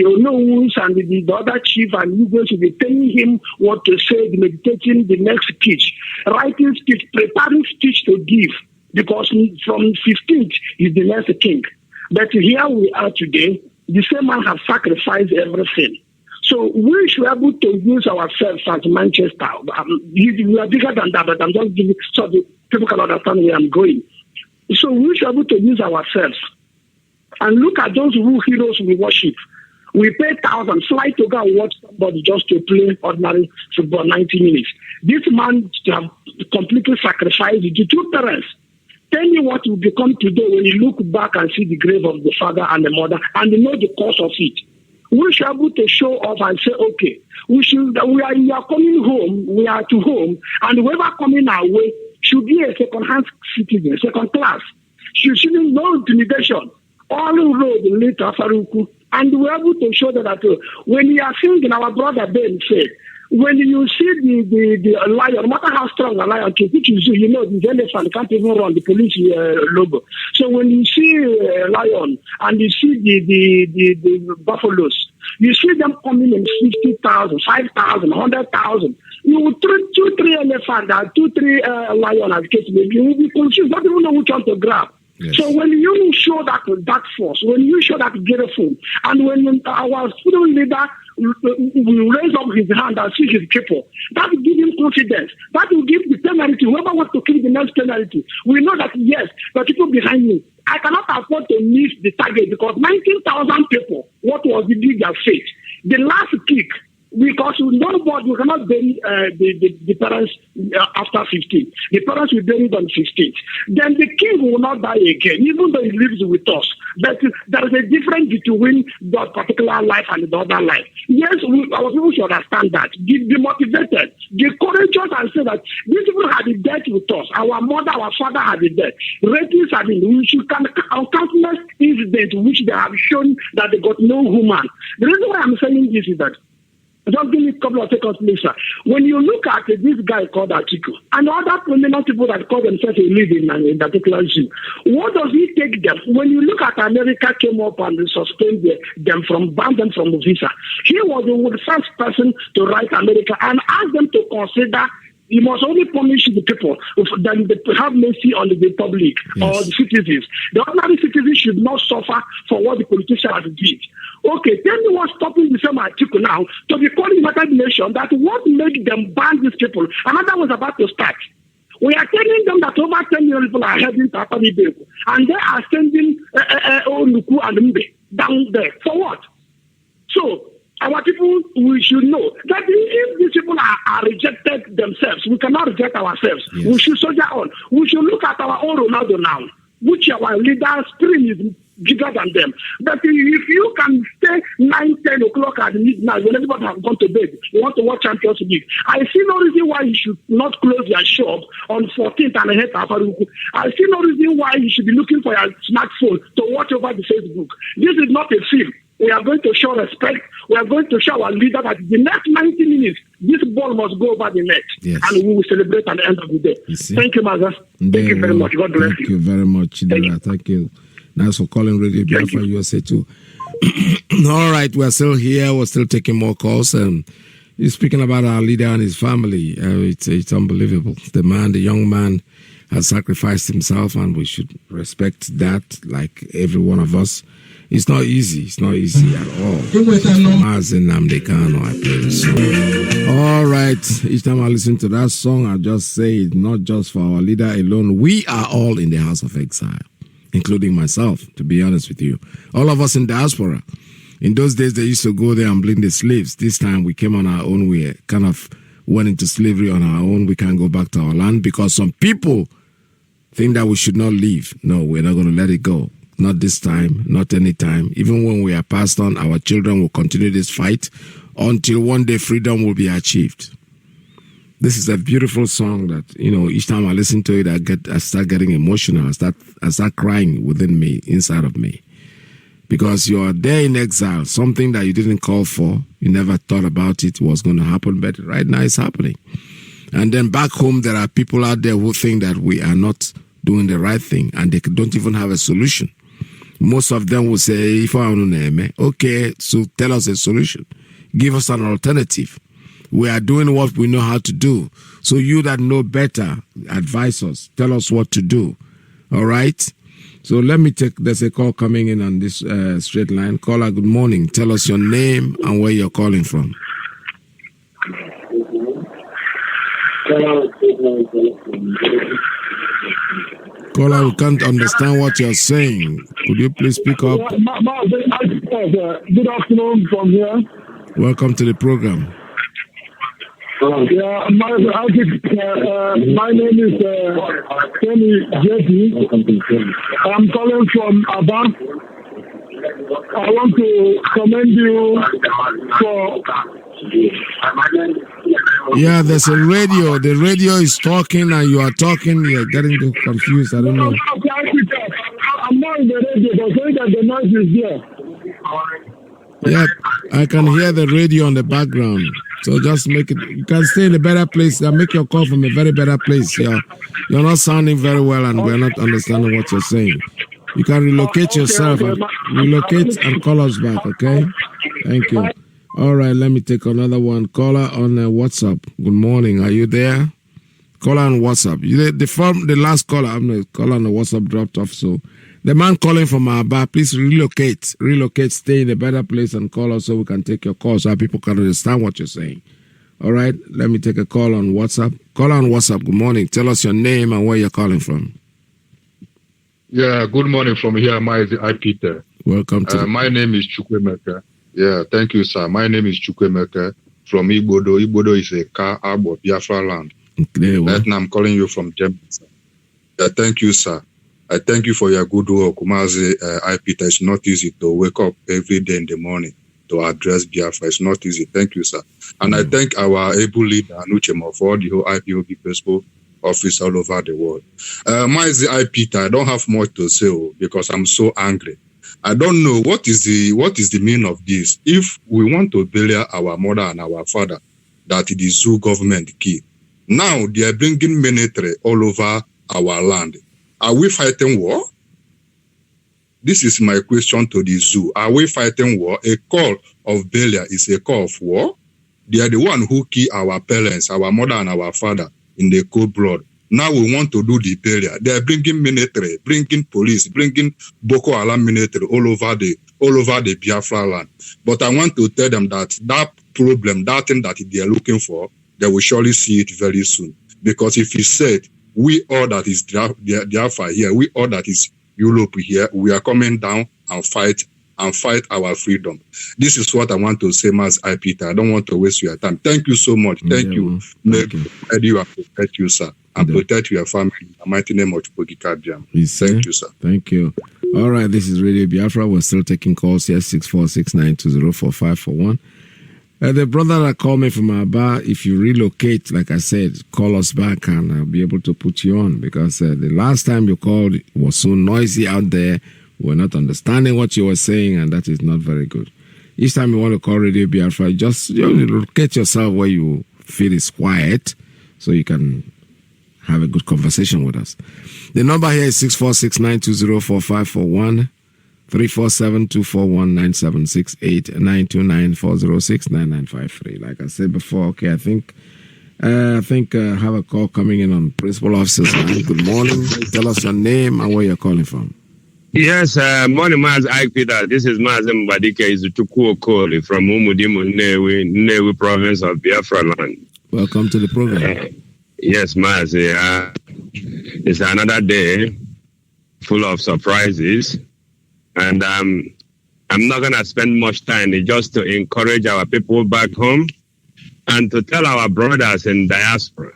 Onowus and the other chief, and you guys should be telling him what to say, meditating the next speech, writing speech, preparing speech to give, because from 15th is the next king. But here we are today. The same man has sacrificed everything. So we should be able to use ourselves as Manchester. We are bigger than that, but I'm just giving so the people can understand where I'm going. So we should be able to use ourselves. And look at those heroes we worship. We pay thousands, fly to go and watch somebody just to play ordinary football 90 minutes. This man have completely sacrificed the two parents. Tell me what will become today when you look back and see the grave of the father and the mother and you know the cause of it. We should be able to show off and say, okay, we are coming home, we are to home, and whoever coming our way should be a second-hand citizen, second class. Shouldn't no intimidation. All road lead to Afaruku. And we're able to show that when you are singing, our brother Ben said, when you see the lion, no matter how strong a lion is, which is, the elephant can't even run the police logo. So when you see lion and you see the buffaloes, you see them coming in 50,000, 5,000, 100,000. You will treat 2-3 elephants, 2-3 lion as case maybe. You will be confused, not even know which one to grab. Yes. So when you show that force, when you show that beautiful, and when our student leader will raise up his hand and see his people, that will give him confidence. That will give the penalty. Whoever wants to kill the next penalty, we know that yes, the people behind me. I cannot afford to miss the target because 19,000 people, what was the big fate? The last kick, because nobody, we cannot bury the parents after 15. The parents will bury them 15th. Then the king will not die again, even though he lives with us. But there is a difference between that particular life and the other life. Yes, our people should understand that. Be motivated. Be courageous and say that these people had the death with us. Our mother, our father had the death. Rapists, we should count countless incidents which they have shown that they got no human. The reason why I'm saying this is that just give me a couple of seconds, please, sir. When you look at this guy called Atiku and other prominent people that call themselves a leader in that particular issue, what does he take them? When you look at America came up and suspended them banned them from the visa, he was the first person to write America and ask them to consider. You must only punish the people, then they have mercy on the public or the citizens. The ordinary citizens should not suffer for what the politicians have did. Okay, tell me what's stopping the same article now to be called United Nations that what made them ban these people? Another was about to start. We are telling them that over 10 million people are heading to Apanibeku and they are sending Onuku and Mbe down there. For what? So, our people, we should know that if these people are rejected themselves, we cannot reject ourselves. Yes. We should soldier on. We should look at our own Ronaldo now, which our leader stream is bigger than them. But if you can stay 9-10 o'clock at midnight when everybody has gone to bed, you want to watch Champions League, I see no reason why you should not close your shop on 14th and ahead Afaruku. I see no reason why you should be looking for your smartphone to watch over the Facebook. This is not a film. We are going to show respect. We are going to show our leader that the next 90 minutes, this ball must go over the net. Yes. And we will celebrate at the end of the day. Thank you, Mazi. Thank you very much. God bless you. Thank you very much. Thank you. Nice for calling Radio Biafra USA too. All right, we're still here. We're still taking more calls. You're speaking about our leader and his family. It's unbelievable. The young man has sacrificed himself, and we should respect that like every one of us. It's not easy. It's not easy at all. Mazi Nnamdi Kanu, I play the song. All right. Each time I listen to that song, I just say it's not just for our leader alone. We are all in the house of exile, including myself, to be honest with you. All of us in diaspora. In those days, they used to go there and bring the slaves. This time, we came on our own. We kind of went into slavery on our own. We can't go back to our land because some people think that we should not leave. No, we're not going to let it go. Not this time, not any time. Even when we are passed on, our children will continue this fight until one day freedom will be achieved. This is a beautiful song that, each time I listen to it, I start getting emotional. I start crying within me, inside of me. Because you are there in exile, something that you didn't call for, you never thought about it was going to happen, but right now it's happening. And then back home, there are people out there who think that we are not doing the right thing, and they don't even have a solution. Most of them will say, okay, so tell us a solution. Give us an alternative. We are doing what we know how to do. So you that know better, advise us. Tell us what to do. All right? So there's a call coming in on this straight line. Caller, good morning. Tell us your name and where you're calling from. Caller, we can't understand what you're saying. Could you please speak up? Good afternoon from here. Welcome to the program. My name is Tony Jesse. I'm calling from Aba. I want to commend you for... Yeah, there's a radio. The radio is talking and you are talking. You're getting confused. I don't know. I'm not in the radio, but saying that the noise is there. Yeah, I can hear the radio on the background. So just make it. You can stay in a better place. Make your call from a very better place. Yeah, you're not sounding very well, and we're not understanding what you're saying. You can relocate yourself. okay, Relocate and call us back, okay? Thank you. All right, let me take another one. Caller on WhatsApp. Good morning. Are you there? Caller on WhatsApp. The last caller, caller on the WhatsApp dropped off. So the man calling from our bar, please relocate. Relocate, stay in a better place and call us so we can take your call so people can understand what you're saying. All right, let me take a call on WhatsApp. Caller on WhatsApp. Good morning. Tell us your name and where you're calling from. Yeah, good morning from here, Mazi. Peter. Welcome to my name is Chukwemeka. Yeah, thank you, sir. My name is Chukwemeka from Igbodo. Igbodo is a car abo Biafra land. Right now I'm calling you from Germany, sir. Thank you, sir. I thank you for your good work, Mazi. Peter. It's not easy to wake up every day in the morning to address Biafra. It's not easy. Thank you, sir. And I thank our able leader, Anuchemo, for the whole IPOB Facebook office all over the world. Mazi Peter, I don't have much to say because I'm so angry. I don't know what is the meaning of this. If we want to bury our mother and our father, that the zoo government key. Now they are bringing military all over our land. Are we fighting war? This is my question to the zoo. Are we fighting war? A call of burial is a call of war. They are the one who kill our parents, our mother and our father in the cold blood. Now we want to do the burial. They are bringing military, bringing police, bringing Boko Haram military all over the Biafra land. But I want to tell them that problem, that thing that they are looking for, they will surely see it very soon. Because if he said, we all that is Biafra here, we all that is Europe here, we are coming down and fight our freedom. This is what I want to say, Mazi Peter. I don't want to waste your time. Thank you so much. Thank you. May God you and protect you, sir, and protect your family. In the mighty name of Chukwuka. Thank you, sir. Thank you. All right, this is Radio Biafra. We're still taking calls here, 646-920-4541. The brother that called me from our bar, if you relocate, like I said, call us back and I'll be able to put you on because the last time you called it was so noisy out there. We're not understanding what you were saying, and that is not very good. Each time you want to call Radio Biafra, just locate yourself where you feel is quiet so you can have a good conversation with us. The number here is 646-920-4541, 347-241-9768-929-406-9953. Like I said before, okay, I think I have a call coming in on Principal Officer's line. Good morning. Tell us your name and where you're calling from. Yes, morning, Mazi Peter. This is Mazi Mbadike Izuchukwu Okoli from Umudimu, Nnewi province of Biafra land. Welcome to the program. Yes, Mazi. It's another day full of surprises. And I'm not going to spend much time just to encourage our people back home and to tell our brothers in diaspora.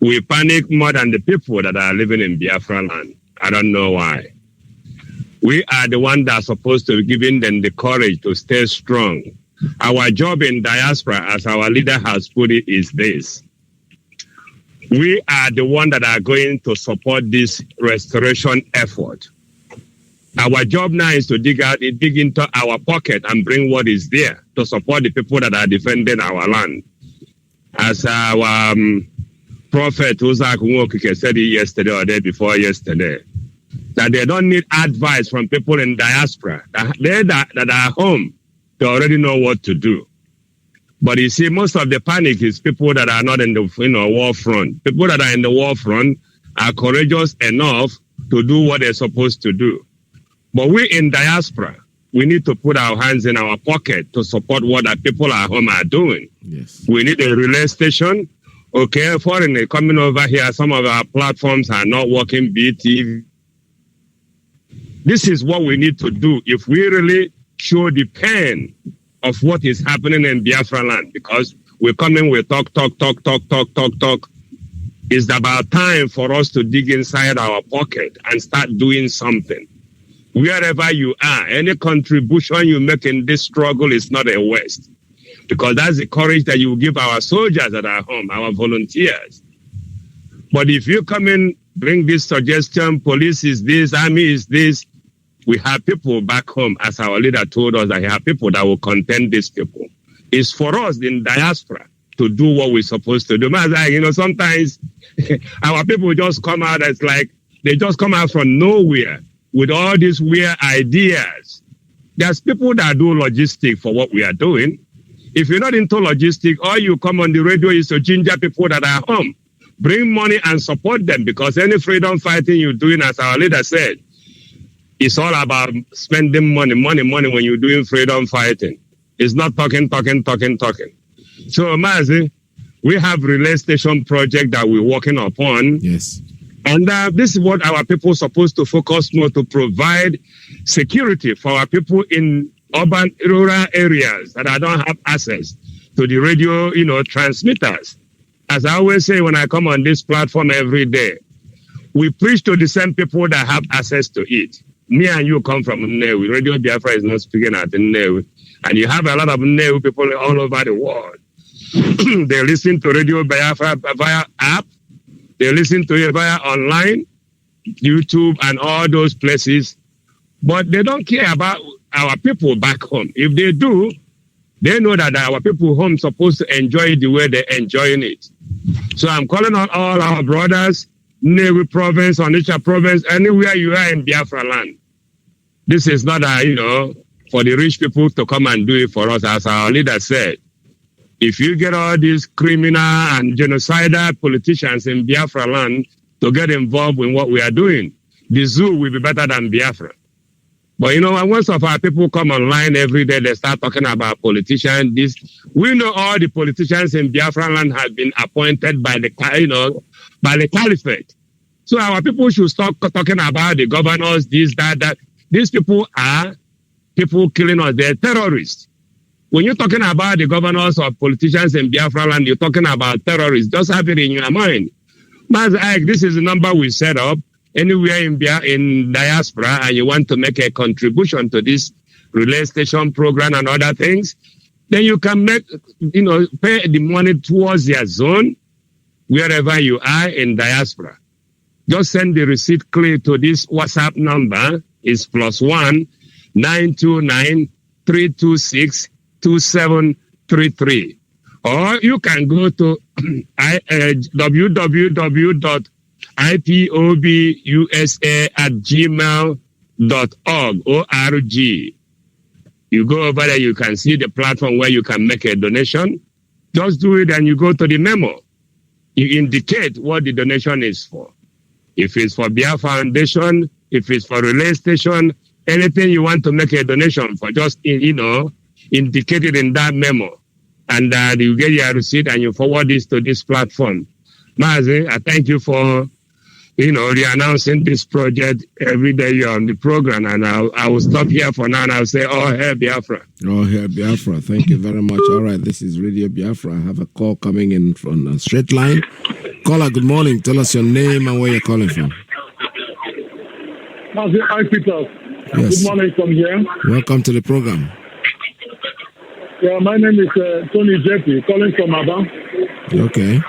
We panic more than the people that are living in Biafra land. I don't know why. We are the ones that are supposed to be giving them the courage to stay strong. Our job in diaspora, as our leader has put it, is this. We are the ones that are going to support this restoration effort. Our job now is to dig into our pocket and bring what is there to support the people that are defending our land. As our prophet Uzak Nwokike said it yesterday or day before yesterday, that they don't need advice from people in diaspora. That are home, they already know what to do. But you see, most of the panic is people that are not in the war front. People that are in the war front are courageous enough to do what they're supposed to do. But we in diaspora, we need to put our hands in our pocket to support what our people at home are doing. Yes. We need a relay station. Okay, foreign coming over here, some of our platforms are not working, BT. This is what we need to do if we really show the pain of what is happening in Biafra land, because we come in, we talk. It's about time for us to dig inside our pocket and start doing something. Wherever you are, any contribution you make in this struggle is not a waste, because that's the courage that you give our soldiers that are home, our volunteers. But if you come in, bring this suggestion, police is this, army is this, we have people back home, as our leader told us, that we have people that will contend these people. It's for us in diaspora to do what we're supposed to do. Sometimes our people just come out, it's like they just come out from nowhere. with all these weird ideas. There's people that do logistics for what we are doing. If you're not into logistics, all you come on the radio is to ginger people that are home. Bring money and support them, because any freedom fighting you're doing, as our leader said, it's all about spending money when you're doing freedom fighting. It's not talking. So, Mazi, we have relay station project that we're working upon. Yes. And this is what our people are supposed to focus more, to provide security for our people in urban, rural areas that don't have access to the radio, transmitters. As I always say when I come on this platform every day, we preach to the same people that have access to it. Me and you come from Nnewi. Radio Biafra is not speaking at Nnewi. And you have a lot of Nnewi people all over the world. They listen to Radio Biafra via app. They listen to it via online, YouTube, and all those places. But they don't care about our people back home. If they do, they know that our people home supposed to enjoy it the way they're enjoying it. So I'm calling on all our brothers, Nnewi province, Onitsha province, anywhere you are in Biafra land. This is not for the rich people to come and do it for us, as our leader said. If you get all these criminal and genocidal politicians in Biafra land to get involved in what we are doing, the zoo will be better than Biafra. But when most of our people come online every day, they start talking about politicians. We know all the politicians in Biafra land have been appointed by the caliphate. So our people should stop talking about the governors, this, that. These people are people killing us. They're terrorists. When you're talking about the governors or politicians in Biafra land, you're talking about terrorists. Just have it in your mind. Mazi Iyke, this is the number we set up. Anywhere in diaspora, and you want to make a contribution to this relay station program and other things, then you can make, pay the money towards your zone, wherever you are in diaspora. Just send the receipt clear to this WhatsApp number. It's +1 929 326 2733. Or you can go to www.ipobusa@gmail.org. You go over there, you can see the platform where you can make a donation. Just do it and you go to the memo. You indicate what the donation is for. If it's for Biafra Foundation, if it's for relay station, anything you want to make a donation for, just, indicate it in that memo. And you get your receipt and you forward this to this platform. Mazi, I thank you for, re-announcing this project every day you're on the program. And I will stop here for now and I'll say, all hail Biafra. All hail Biafra. Thank you very much. All right, this is Radio Biafra. I have a call coming in from a straight line. Caller, good morning. Tell us your name and where you're calling from. Mazi Iyke Peters. Yes. Good morning from here. Welcome to the program. Yeah, my name is Tony Jeppy, calling from Aba. Okay.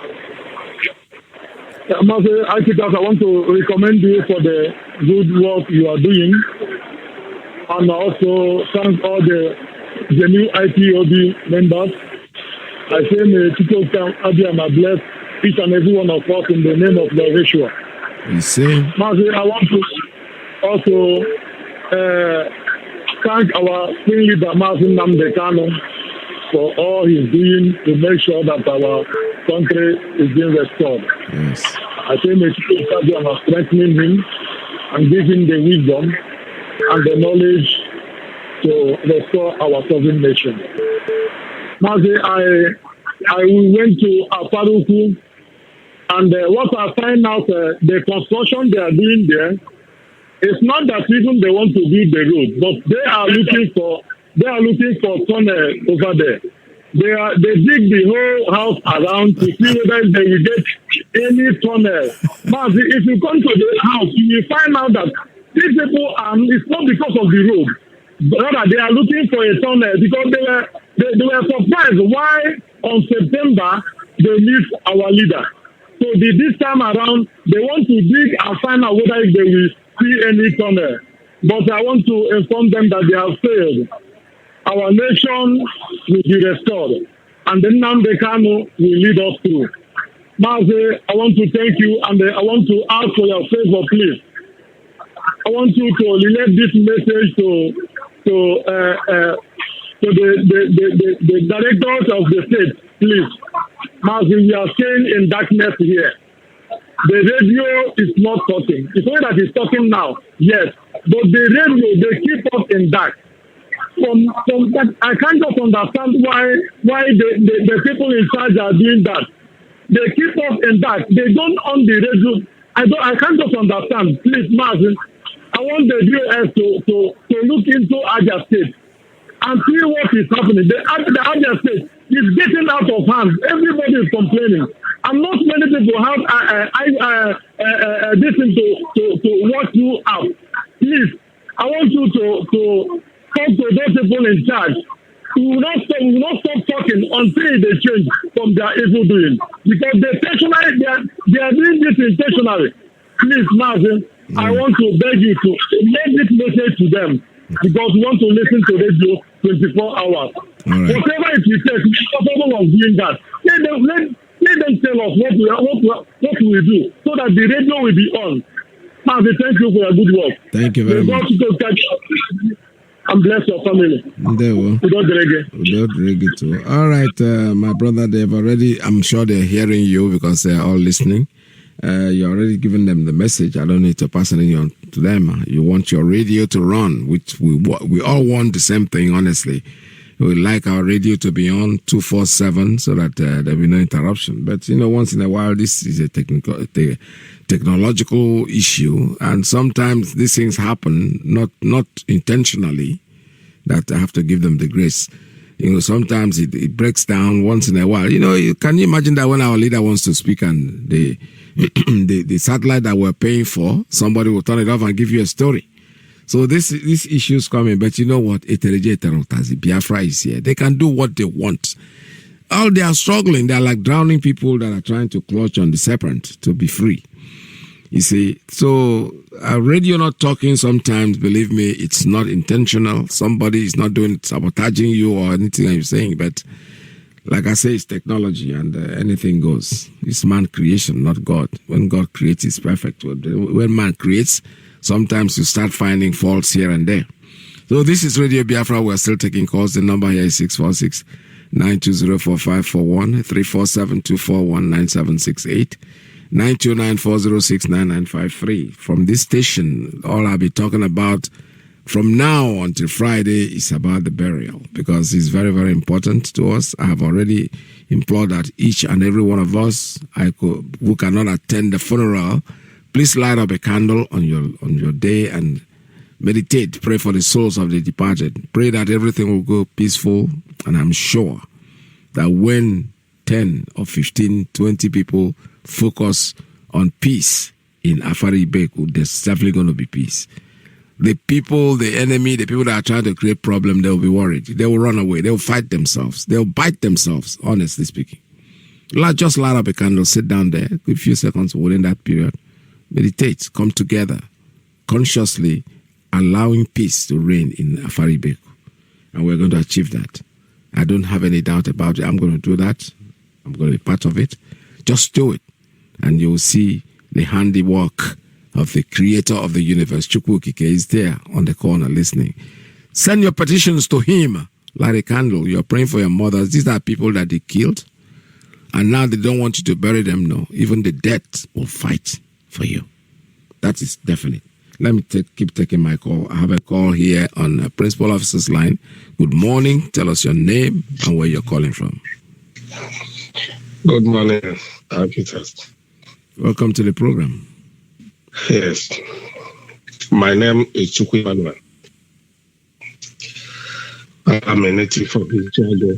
Mazi Iyke Peters, I want to recommend you for the good work you are doing, and also thank all the new IPOB members. I say may people come Abiyama bless each and every one of us in the name of the Yeshua. You see? Mazi, I want to also thank our Queen Leader, Mazi Nnamdi Kanu, for all he's doing to make sure that our country is being restored. Yes. I say may people are strengthening him and give him the wisdom and the knowledge to restore our sovereign nation. Mazi, I went to Aparuku, and what I find out, the construction they are doing there, it's not that even they want to build the road, but they are looking for tunnel over there. They dig the whole house around to see whether they will get any tunnel. Mazi, if you come to the house, you will find out that these people it's not because of the road. Rather, they are looking for a tunnel because they were surprised why on September they missed our leader. So this time around, they want to dig and find out whether they will see any tunnel. But I want to inform them that they have failed. Our nation will be restored, and then Nnamdi Kanu will lead us through. Mazi, I want to thank you, and I want to ask for your favor, please. I want you to relay this message to the directors of the state, please. Mazi, we are staying in darkness here. The radio is not talking. It's only that it's talking now, yes. But the radio, they keep us in dark. From that, I can't just understand why the people in charge are doing that. They keep us in dark. They don't on the radio. I can't just understand. Please, Mazi, I want the DOS to look into Abia State and see what is happening. The Abia State is getting out of hand. Everybody is complaining. And not many people have this thing to watch you out. Please, I want you to talk to those people in charge. We will not stop talking until they change from their evil doing. Because they are doing this intentionally. Please, Mazi, I want to beg you to make this message to them. Because we want to listen to radio 24 hours. Right. Whatever it will take, we are capable of doing that. Let them tell us what we do so that the radio will be on. Mazi, thank you for your good work. Thank you very much. And bless your family. Too. All right, my brother, I'm sure they're hearing you because they're all listening. You're already giving them the message. I don't need to pass anything on to them. You want your radio to run, which we all want the same thing, honestly. We like our radio to be on 24/7 so that there'll be no interruption. But, once in a while, this is a technological issue. And sometimes these things happen, not intentionally, that I have to give them the grace. Sometimes it breaks down once in a while. Can you imagine that when our leader wants to speak and the satellite that we're paying for, somebody will turn it off and give you a story. So this issue's coming, but you know what? Biafra is here. They can do what they want. All they are struggling, they're like drowning people that are trying to clutch on the serpent to be free. You see, so radio not talking sometimes, believe me, it's not intentional. Somebody is not sabotaging you or anything you're saying, but like I say, it's technology and anything goes. It's man creation, not God. When God creates, it's perfect. When man creates, sometimes you start finding faults here and there. So this is Radio Biafra. We're still taking calls. The number here is 646-920-4541, 347-241-9768, 929-406-9953. From this station, all I'll be talking about from now until Friday is about the burial, because it's very, very important to us. I have already implored that each and every one of us who cannot attend the funeral, please light up a candle on your day and meditate. Pray for the souls of the departed. Pray that everything will go peaceful. And I'm sure that when 10 or 15, 20 people focus on peace in Afari Beku, there's definitely going to be peace. The people, the enemy, the people that are trying to create problem, they will be worried. They will run away. They will fight themselves. They will bite themselves, honestly speaking. Just light up a candle, sit down there, a few seconds within that period. Meditate, come together, consciously allowing peace to reign in Afari Beku. And we're going to achieve that. I don't have any doubt about it. I'm going to do that. I'm going to be part of it. Just do it. And you will see the handiwork of the creator of the universe. Chukwu Iyke is there on the corner listening. Send your petitions to him. Light a candle. You're praying for your mothers. These are people that they killed. And now they don't want you to bury them. No. Even the dead will fight for you. That is definite. Let me keep taking my call. I have a call here on a principal officer's line. Good morning. Tell us your name and where you're calling from. Good morning, architect. Welcome to the program. Yes. My name is Chukwu Emmanuel. I'm a native of Iyke,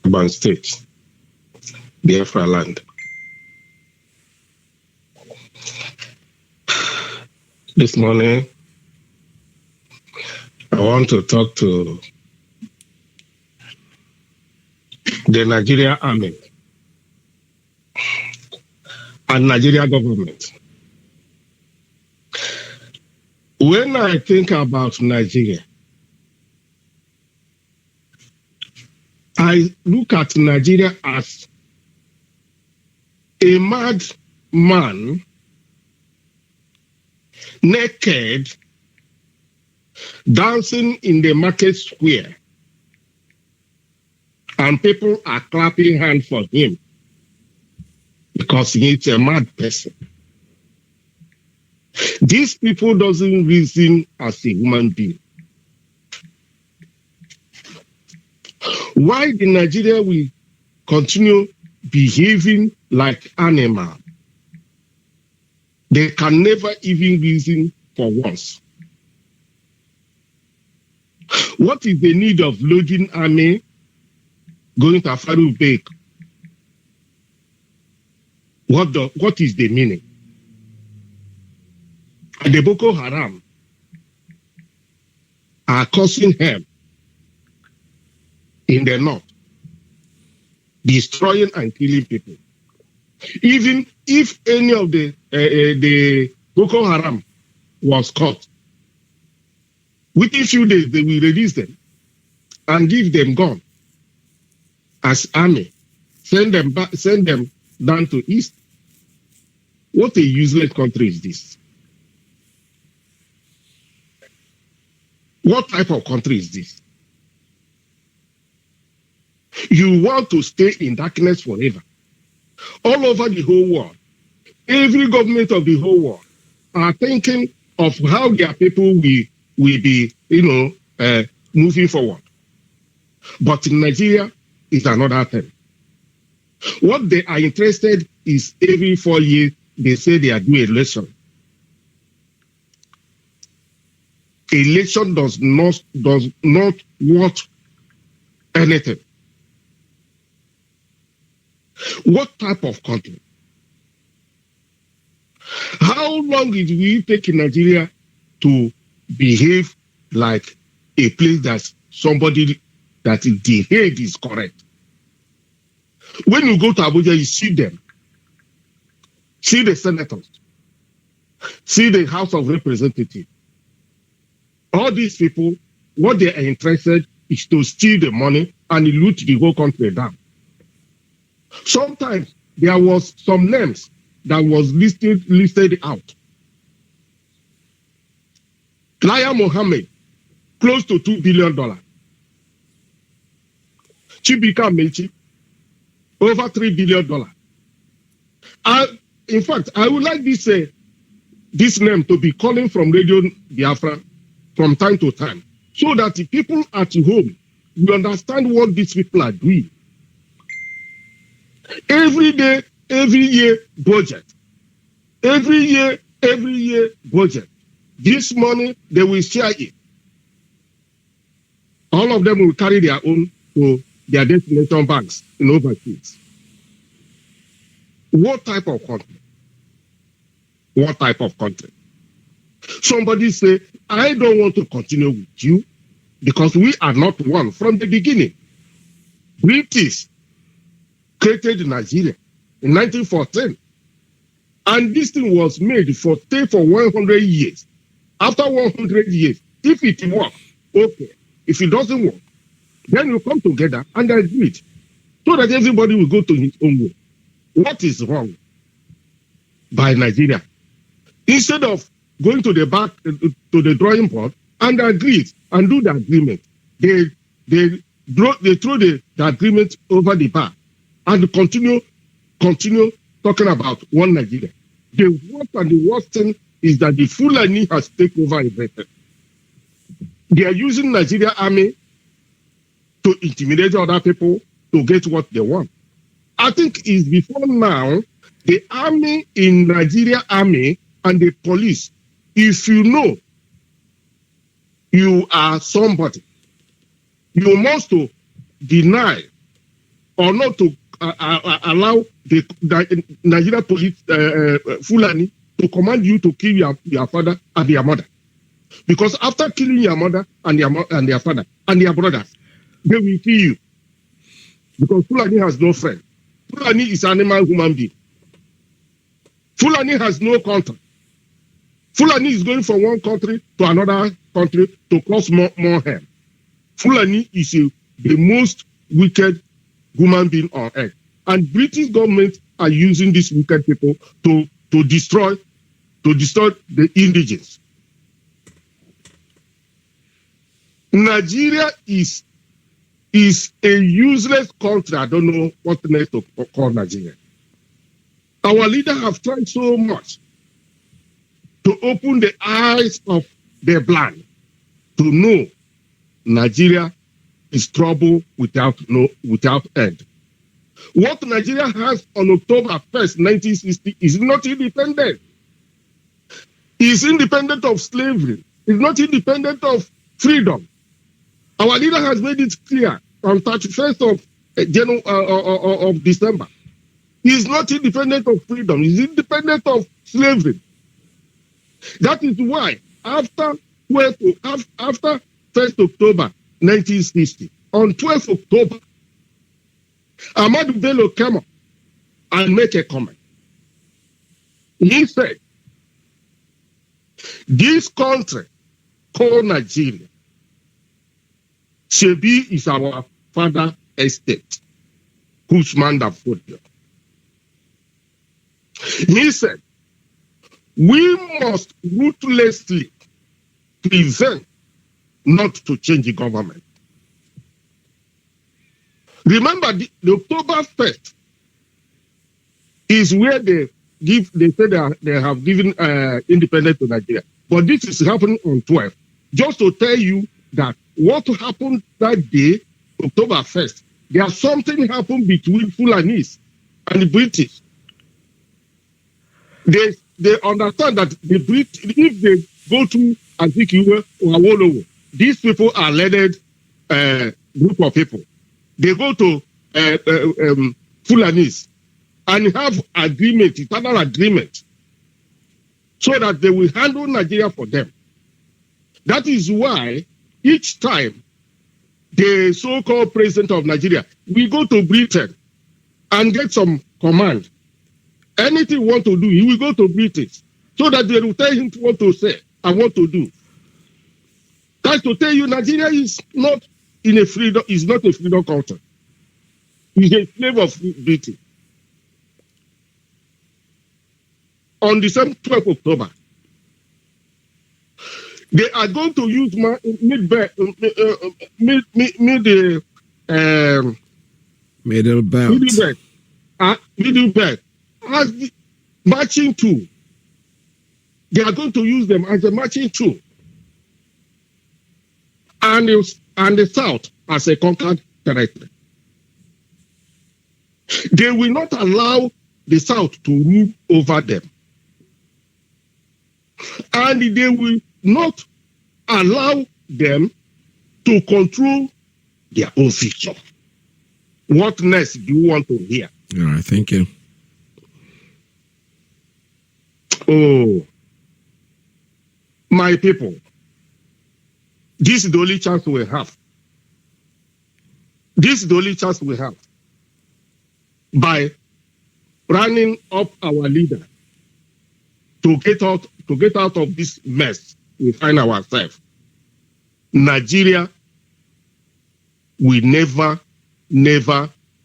Urban State, Biafra land. This morning, I want to talk to the Nigerian Army and Nigeria government. When I think about Nigeria, I look at Nigeria as a mad man naked, dancing in the market square, and people are clapping hands for him because he's a mad person. These people doesn't reason as a human being. Why the Nigeria will continue behaving like animal? They can never even reason for once. What is the need of loading army going to Afaru Bake? What is the meaning? And the Boko Haram are causing harm in the north, destroying and killing people. Even if any of the Boko Haram was caught, within few days they will release them and give them gun as army, send them down to east. What a useless country is this? What type of country is this? You want to stay in darkness forever. All over the whole world, every government of the whole world are thinking of how their people will be, moving forward. But in Nigeria, it's another thing. What they are interested is every 4 years, they say they are doing election. Election does not want anything. What type of country? How long it will take in Nigeria to behave like a place that somebody that the head is correct? When you go to Abuja, you see them. See the senators. See the House of Representatives. All these people, what they are interested is to steal the money and loot the whole country down. Sometimes there was some names that was listed out. Laya Mohammed, close to $2 billion. Chibika Mechi, over $3 billion. In fact, I would like this name to be calling from Radio Biafra from time to time, so that the people at home will understand what these people are doing. Every day, every year budget. Every year budget. This money, they will share it. All of them will carry their own to their destination banks in overseas. What type of country? What type of country? Somebody say, I don't want to continue with you because we are not one from the beginning. British created Nigeria in 1914. And this thing was made for 100 years. After 100 years, if it works, okay. If it doesn't work, then you come together and agree it so that everybody will go to his own way. What is wrong by Nigeria? Instead of going to the back to the drawing board and agree it and do the agreement, they throw the agreement over the bar and continue talking about one Nigeria. The worst thing is that the Fulani has taken over everything. They are using Nigeria army to intimidate other people to get what they want. I think it's before now, the army in Nigeria army and the police, if you know you are somebody, you must to deny or not to allow the Nigeria police Fulani to command you to kill your father and your mother. Because after killing your mother and their father and their brothers, they will kill you. Because Fulani has no friend. Fulani is an animal human being. Fulani has no country. Fulani is going from one country to another country to cause more harm. Fulani is the most wicked human being on earth. And British government are using these wicked people to destroy to destroy the indigenous. Nigeria is a useless country. I don't know what next to call Nigeria. Our leaders have tried so much to open the eyes of the blind to know Nigeria is trouble without end. What Nigeria has on October 1st, 1960 is not independent. It's independent of slavery. It's not independent of freedom. Our leader has made it clear on 31st of December. He's not independent of freedom. He's independent of slavery. That is why after 1st October 1960, on 12th October, Ahmadu Bello came up and made a comment. He said, this country called Nigeria, Shebi is our father estate, Usman Dafodio. He said, we must ruthlessly prevent not to change the government. Remember, the October 1st is where they say they have given independence to Nigeria. But this is happening on 12th. Just to tell you that what happened that day, October 1st, there's something happened between Fulanis and the British. They understand that the British, if they go to Azikiwe or Awolowo, these people are led group of people. They go to Fulanis and have agreement, eternal agreement, so that they will handle Nigeria for them. That is why each time the so-called president of Nigeria will go to Britain and get some command. Anything he want to do, he will go to British so that they will tell him what to say and what to do. That's to tell you Nigeria is not a freedom culture. It's a slave of Britain. On December 12th October, they are going to use middle belt as the marching tool. They are going to use them as a marching tool, and the South as a conquered territory. They will not allow the South to rule over them, and they will not allow them to control their own future. What next do you want to hear? All right, thank you. Oh, my people, this is the only chance we have. This is the only chance we have by running up our leader to get out of this mess we find ourselves. Nigeria will never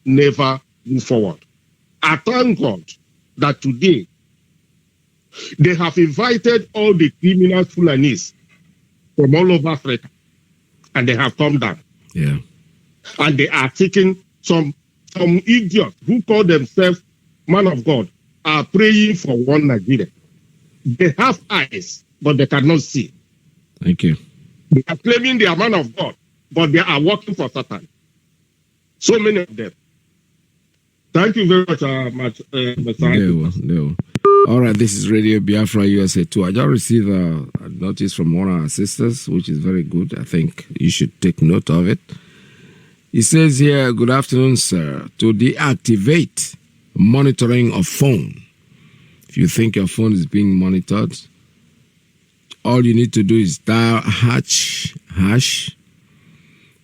move forward. I thank God that today they have invited all the criminal Fulanis from all over Africa, and they have come down. Yeah. And they are taking some idiots who call themselves man of God are praying for one Nigeria. They have eyes, but they cannot see. Thank you. They are claiming they are man of God, but they are working for Satan. So many of them. Thank you very much, No. All right, this is Radio Biafra USA 2. I just received a notice from one of our sisters, which is very good. I think you should take note of it. It says here, good afternoon, sir. To deactivate monitoring of phone. If you think your phone is being monitored, all you need to do is dial hash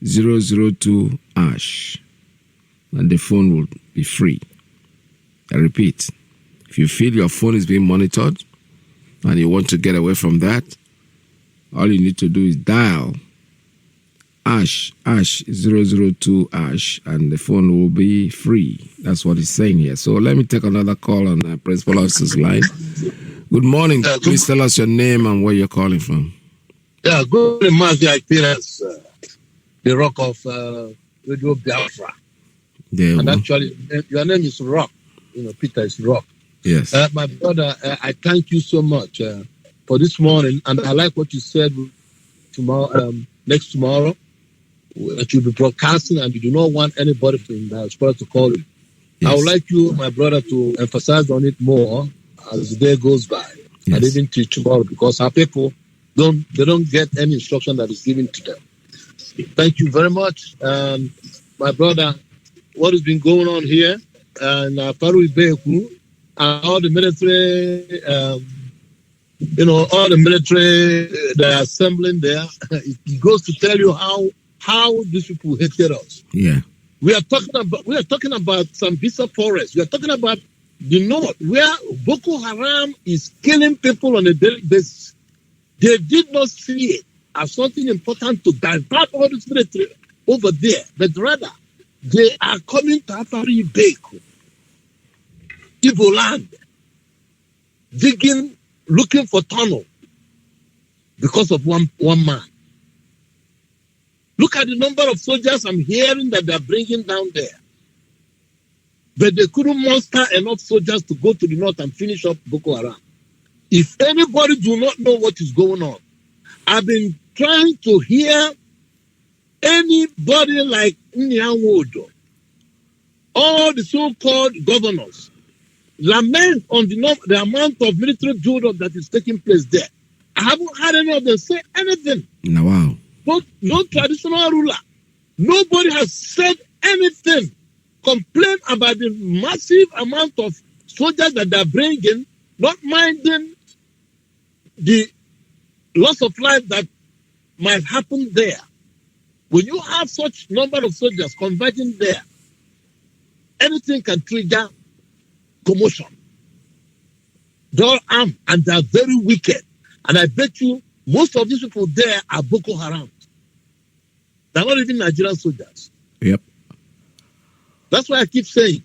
002 hash, and the phone will be free. I repeat, if you feel your phone is being monitored and you want to get away from that, all you need to do is dial hash 002 hash, and the phone will be free. That's what it's saying here. So let me take another call on Principal Officer's line. Good Good morning. Please tell us your name and where you're calling from. Yeah, good morning, Mazi. I Peters, the Rock of Radio Biafra. And actually, your name is Rock. Peter is Rock. Yes. My brother, I thank you so much for this morning, and I like what you said. Tomorrow, next tomorrow, that you'll be broadcasting, and you do not want anybody from the diaspora to call you. Yes. I would like you, my brother, to emphasize on it more as the day goes by, and even till tomorrow, because our people don't get any instruction that is given to them. Thank you very much, my brother. What has been going on here, and Faru Ibeku, and all the military, all the military they are assembling there. It goes to tell you how these people hated us. Yeah. We are talking about Sambisa Forest. We are talking about the north, where Boko Haram is killing people on a daily basis. They did not see it as something important to divert all this military over there, but rather they are coming to Afari Beku, Igbo land, digging, looking for tunnel because of one man. Look at the number of soldiers I'm hearing that they're bringing down there. But they couldn't muster enough soldiers to go to the north and finish up Boko Haram. If anybody do not know what is going on, I've been trying to hear anybody like Nyanwodo, all the so-called governors, lament on the amount of military build-up that is taking place there. I haven't had any of them say anything. No, wow. No traditional ruler. Nobody has said anything. Complain about the massive amount of soldiers that they're bringing, not minding the loss of life that might happen there. When you have such number of soldiers converging there, anything can trigger commotion. They're armed and they're very wicked. And I bet you most of these people there are Boko Haram. They're not even Nigerian soldiers. Yep. That's why I keep saying,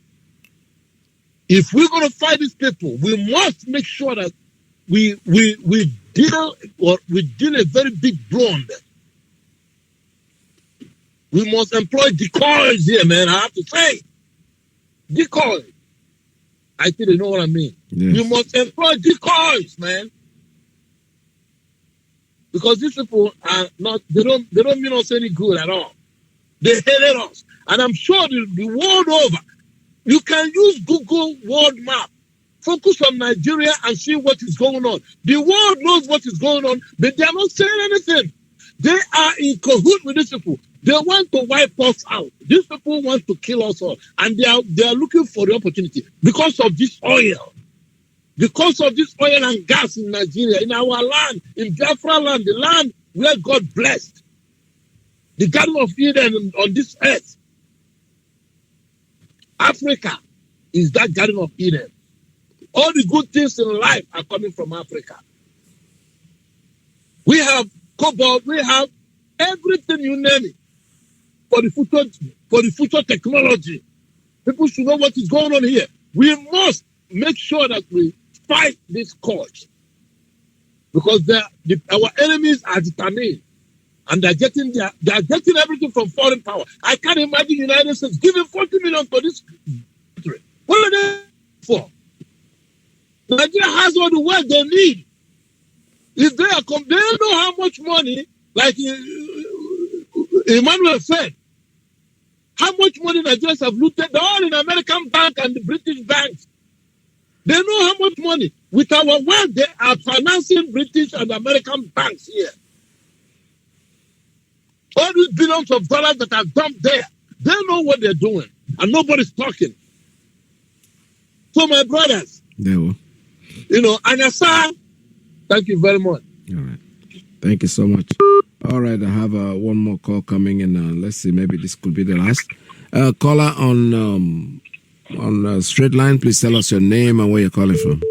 if we're going to fight these people, we must make sure that we deal a very big blow on them. We must employ decoys here, man. I have to say, decoys. I think they know what I mean. Yes. You must employ decoys, man. Because these people are not, they don't mean us any good at all. They hated us. And I'm sure the world over, you can use Google World Map, focus on Nigeria and see what is going on. The world knows what is going on, but they are not saying anything. They are in cahoots with these people. They want to wipe us out. These people want to kill us all. And they are looking for the opportunity because of this oil. Because of this oil and gas in Nigeria, in our land, in Biafra land, the land where God blessed, the Garden of Eden on this earth. Africa is that Garden of Eden. All the good things in life are coming from Africa. We have cobalt, we have everything you name it for the future technology. People should know what is going on here. We must make sure that we fight this cause because our enemies are determined and they're getting everything from foreign power. I can't imagine the United States giving $40 million for this country. What are they for? Nigeria has all the wealth they need. If they know how much money, like Emmanuel said, how much money Nigerians have looted. They're all in American bank and the British banks. They know how much money. With our wealth, they are financing British and American banks here. All these billions of dollars that are dumped there, they know what they're doing. And nobody's talking. So my brothers, Anyasa, thank you very much. All right. Thank you so much. All right, I have one more call coming in. Let's see, maybe this could be the last. Caller on straight line, please tell us your name and where you're calling from.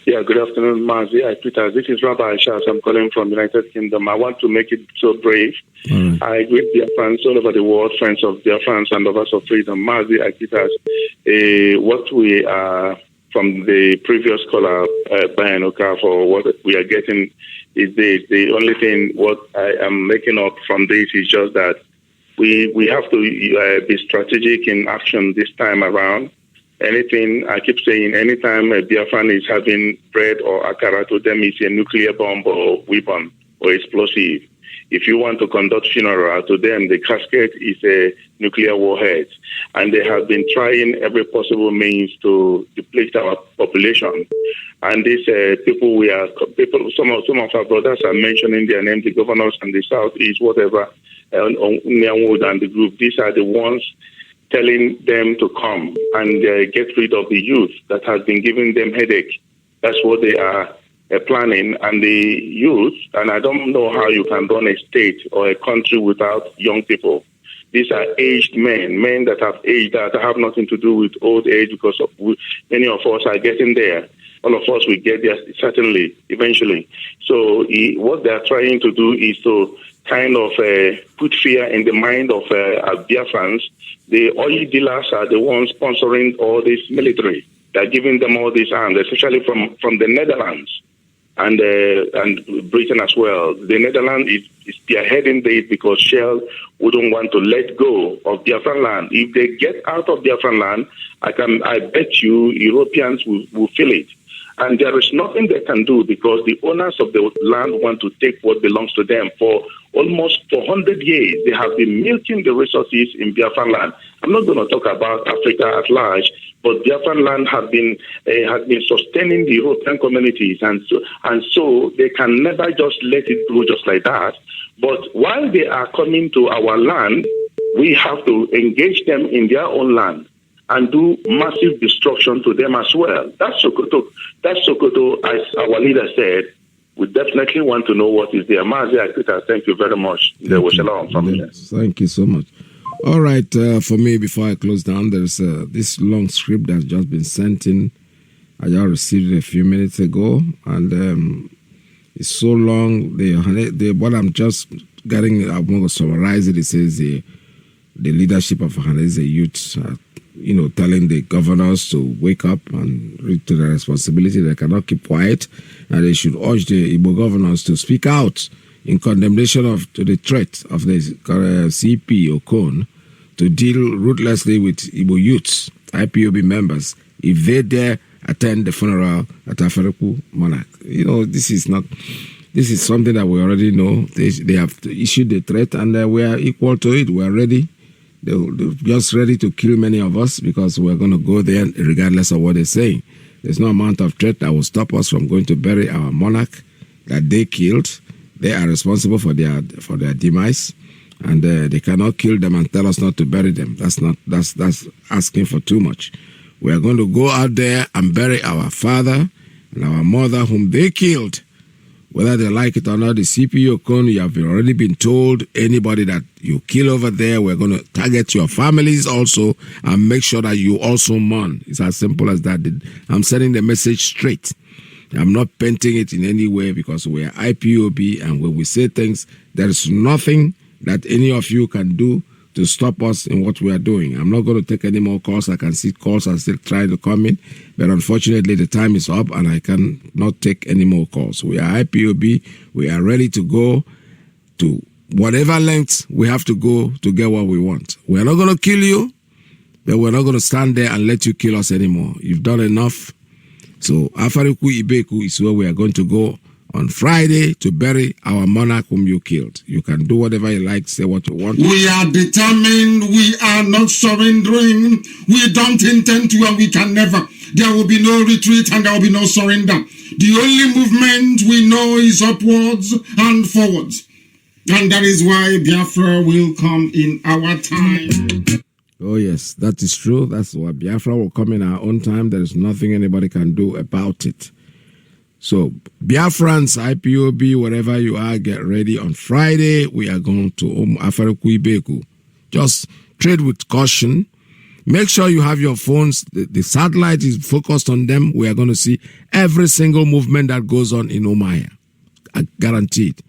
Yeah, good afternoon, Mazi. This is Rabbi Shas. I'm calling from the United Kingdom. I want to make it so brief. Right. I greet Biafrans all over the world, friends of Biafrans and lovers of freedom. Mazi, what we are from the previous caller, Brian Oka, for what we are getting is the only thing what I am making up from this is just that we have to be strategic in action this time around. Anything, I keep saying, anytime a Biafran is having bread or akara, to them is a nuclear bomb or weapon or explosive. If you want to conduct funeral, to them the casket is a nuclear warhead. And they have been trying every possible means to deplete our population. And these people, some of our brothers are mentioning their name, the governors and the Southeast, whatever, Nyanwood and the group. These are the ones telling them to come and get rid of the youth that has been giving them headache. That's what they are planning. And the youth, and I don't know how you can run a state or a country without young people. These are aged men that have aged, that have nothing to do with old age, because many of us are getting there. All of us will get there, certainly, eventually. So what they are trying to do is to kind of put fear in the mind of Biafrans. The oil dealers are the ones sponsoring all this military. They're giving them all these arms, especially from the Netherlands and Britain as well. The Netherlands is spearheading this because Shell wouldn't want to let go of Biafran land. If they get out of Biafran land, I bet you Europeans will feel it. And there is nothing they can do because the owners of the land want to take what belongs to them. For almost 400 years, they have been milking the resources in Biafran land. I'm not going to talk about Africa at large, but Biafran land has been sustaining the European communities, and so they can never just let it go just like that. But while they are coming to our land, we have to engage them in their own land and do massive destruction to them as well. That's Sokoto. That's Sokoto, as our leader said. We definitely want to know what is there. Mazi, thank you very much. Thank you so much. All right, for me, before I close down, there's this long script that's just been sent in. I just received it a few minutes ago, and it's so long. What I'm just getting, I'm going to summarize it. It says the leadership of Hanese youth, telling the governors to wake up and reach to their responsibility. They cannot keep quiet, and they should urge the Igbo governors to speak out in condemnation to the threat of the CP Okon to deal ruthlessly with Igbo youths, IPOB members, if they dare attend the funeral at Afareku Monarch. This is something that we already know. They have issued the threat, and we are equal to it. We are ready. They're just ready to kill many of us because we're going to go there regardless of what they're saying. There's no amount of threat that will stop us from going to bury our monarch that they killed. They are responsible for their demise, and they cannot kill them and tell us not to bury them. That's asking for too much. We are going to go out there and bury our father and our mother whom they killed. Whether they like it or not, the CPU Kon, you have already been told, anybody that you kill over there, we're going to target your families also and make sure that you also mourn. It's as simple as that. I'm sending the message straight. I'm not painting it in any way because we are IPOB, and when we say things, there is nothing that any of you can do to stop us in what we are doing. I'm not going to take any more calls. I can see calls are still trying to come in, but unfortunately the time is up and I cannot take any more calls. We are IPOB. We are ready to go to whatever lengths we have to go to get what we want. We're not going to kill you, but we're not going to stand there and let you kill us anymore. You've done enough. So Afariku Ibeku is where we are going to go on Friday to bury our monarch whom you killed. You can do whatever you like, say what you want. We are determined. We are not surrendering. We don't intend to, and we can never. There will be no retreat and there will be no surrender. The only movement we know is upwards and forwards. And that is why Biafra will come in our time. Oh yes, that is true. That's why Biafra will come in our own time. There is nothing anybody can do about it. So, Biafrans, IPOB, wherever you are, get ready. On Friday, we are going to Afareku Ibeku. Just trade with caution. Make sure you have your phones. The satellite is focused on them. We are going to see every single movement that goes on in Omaya. Guaranteed.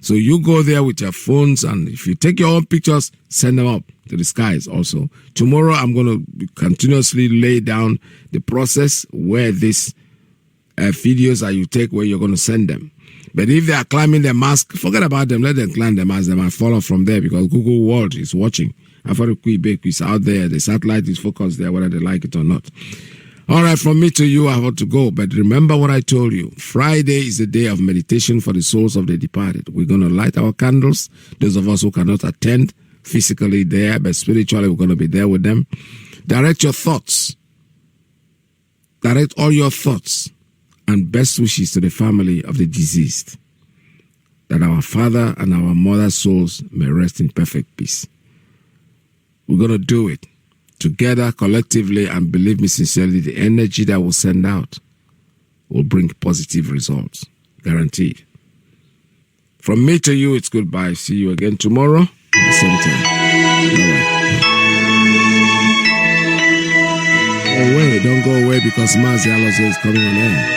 So you go there with your phones, and if you take your own pictures, send them up to the skies also. Tomorrow, I'm going to continuously lay down the process where these videos that you take, where you're going to send them. But if they are climbing the mast, forget about them. Let them climb the mast. They might follow from there because Google World is watching. Afar-Quebec is out there. The satellite is focused there, whether they like it or not. All right, from me to you, I have to go. But remember what I told you. Friday is the day of meditation for the souls of the departed. We're going to light our candles. Those of us who cannot attend physically there, but spiritually, we're going to be there with them. Direct your thoughts. Direct all your thoughts and best wishes to the family of the deceased, that our father and our mother's souls may rest in perfect peace. We're going to do it together, collectively, and believe me sincerely, the energy that we'll send out will bring positive results. Guaranteed. From me to you, it's goodbye. See you again tomorrow at the same time. Bye-bye. Don't go away because Mazi is coming on air.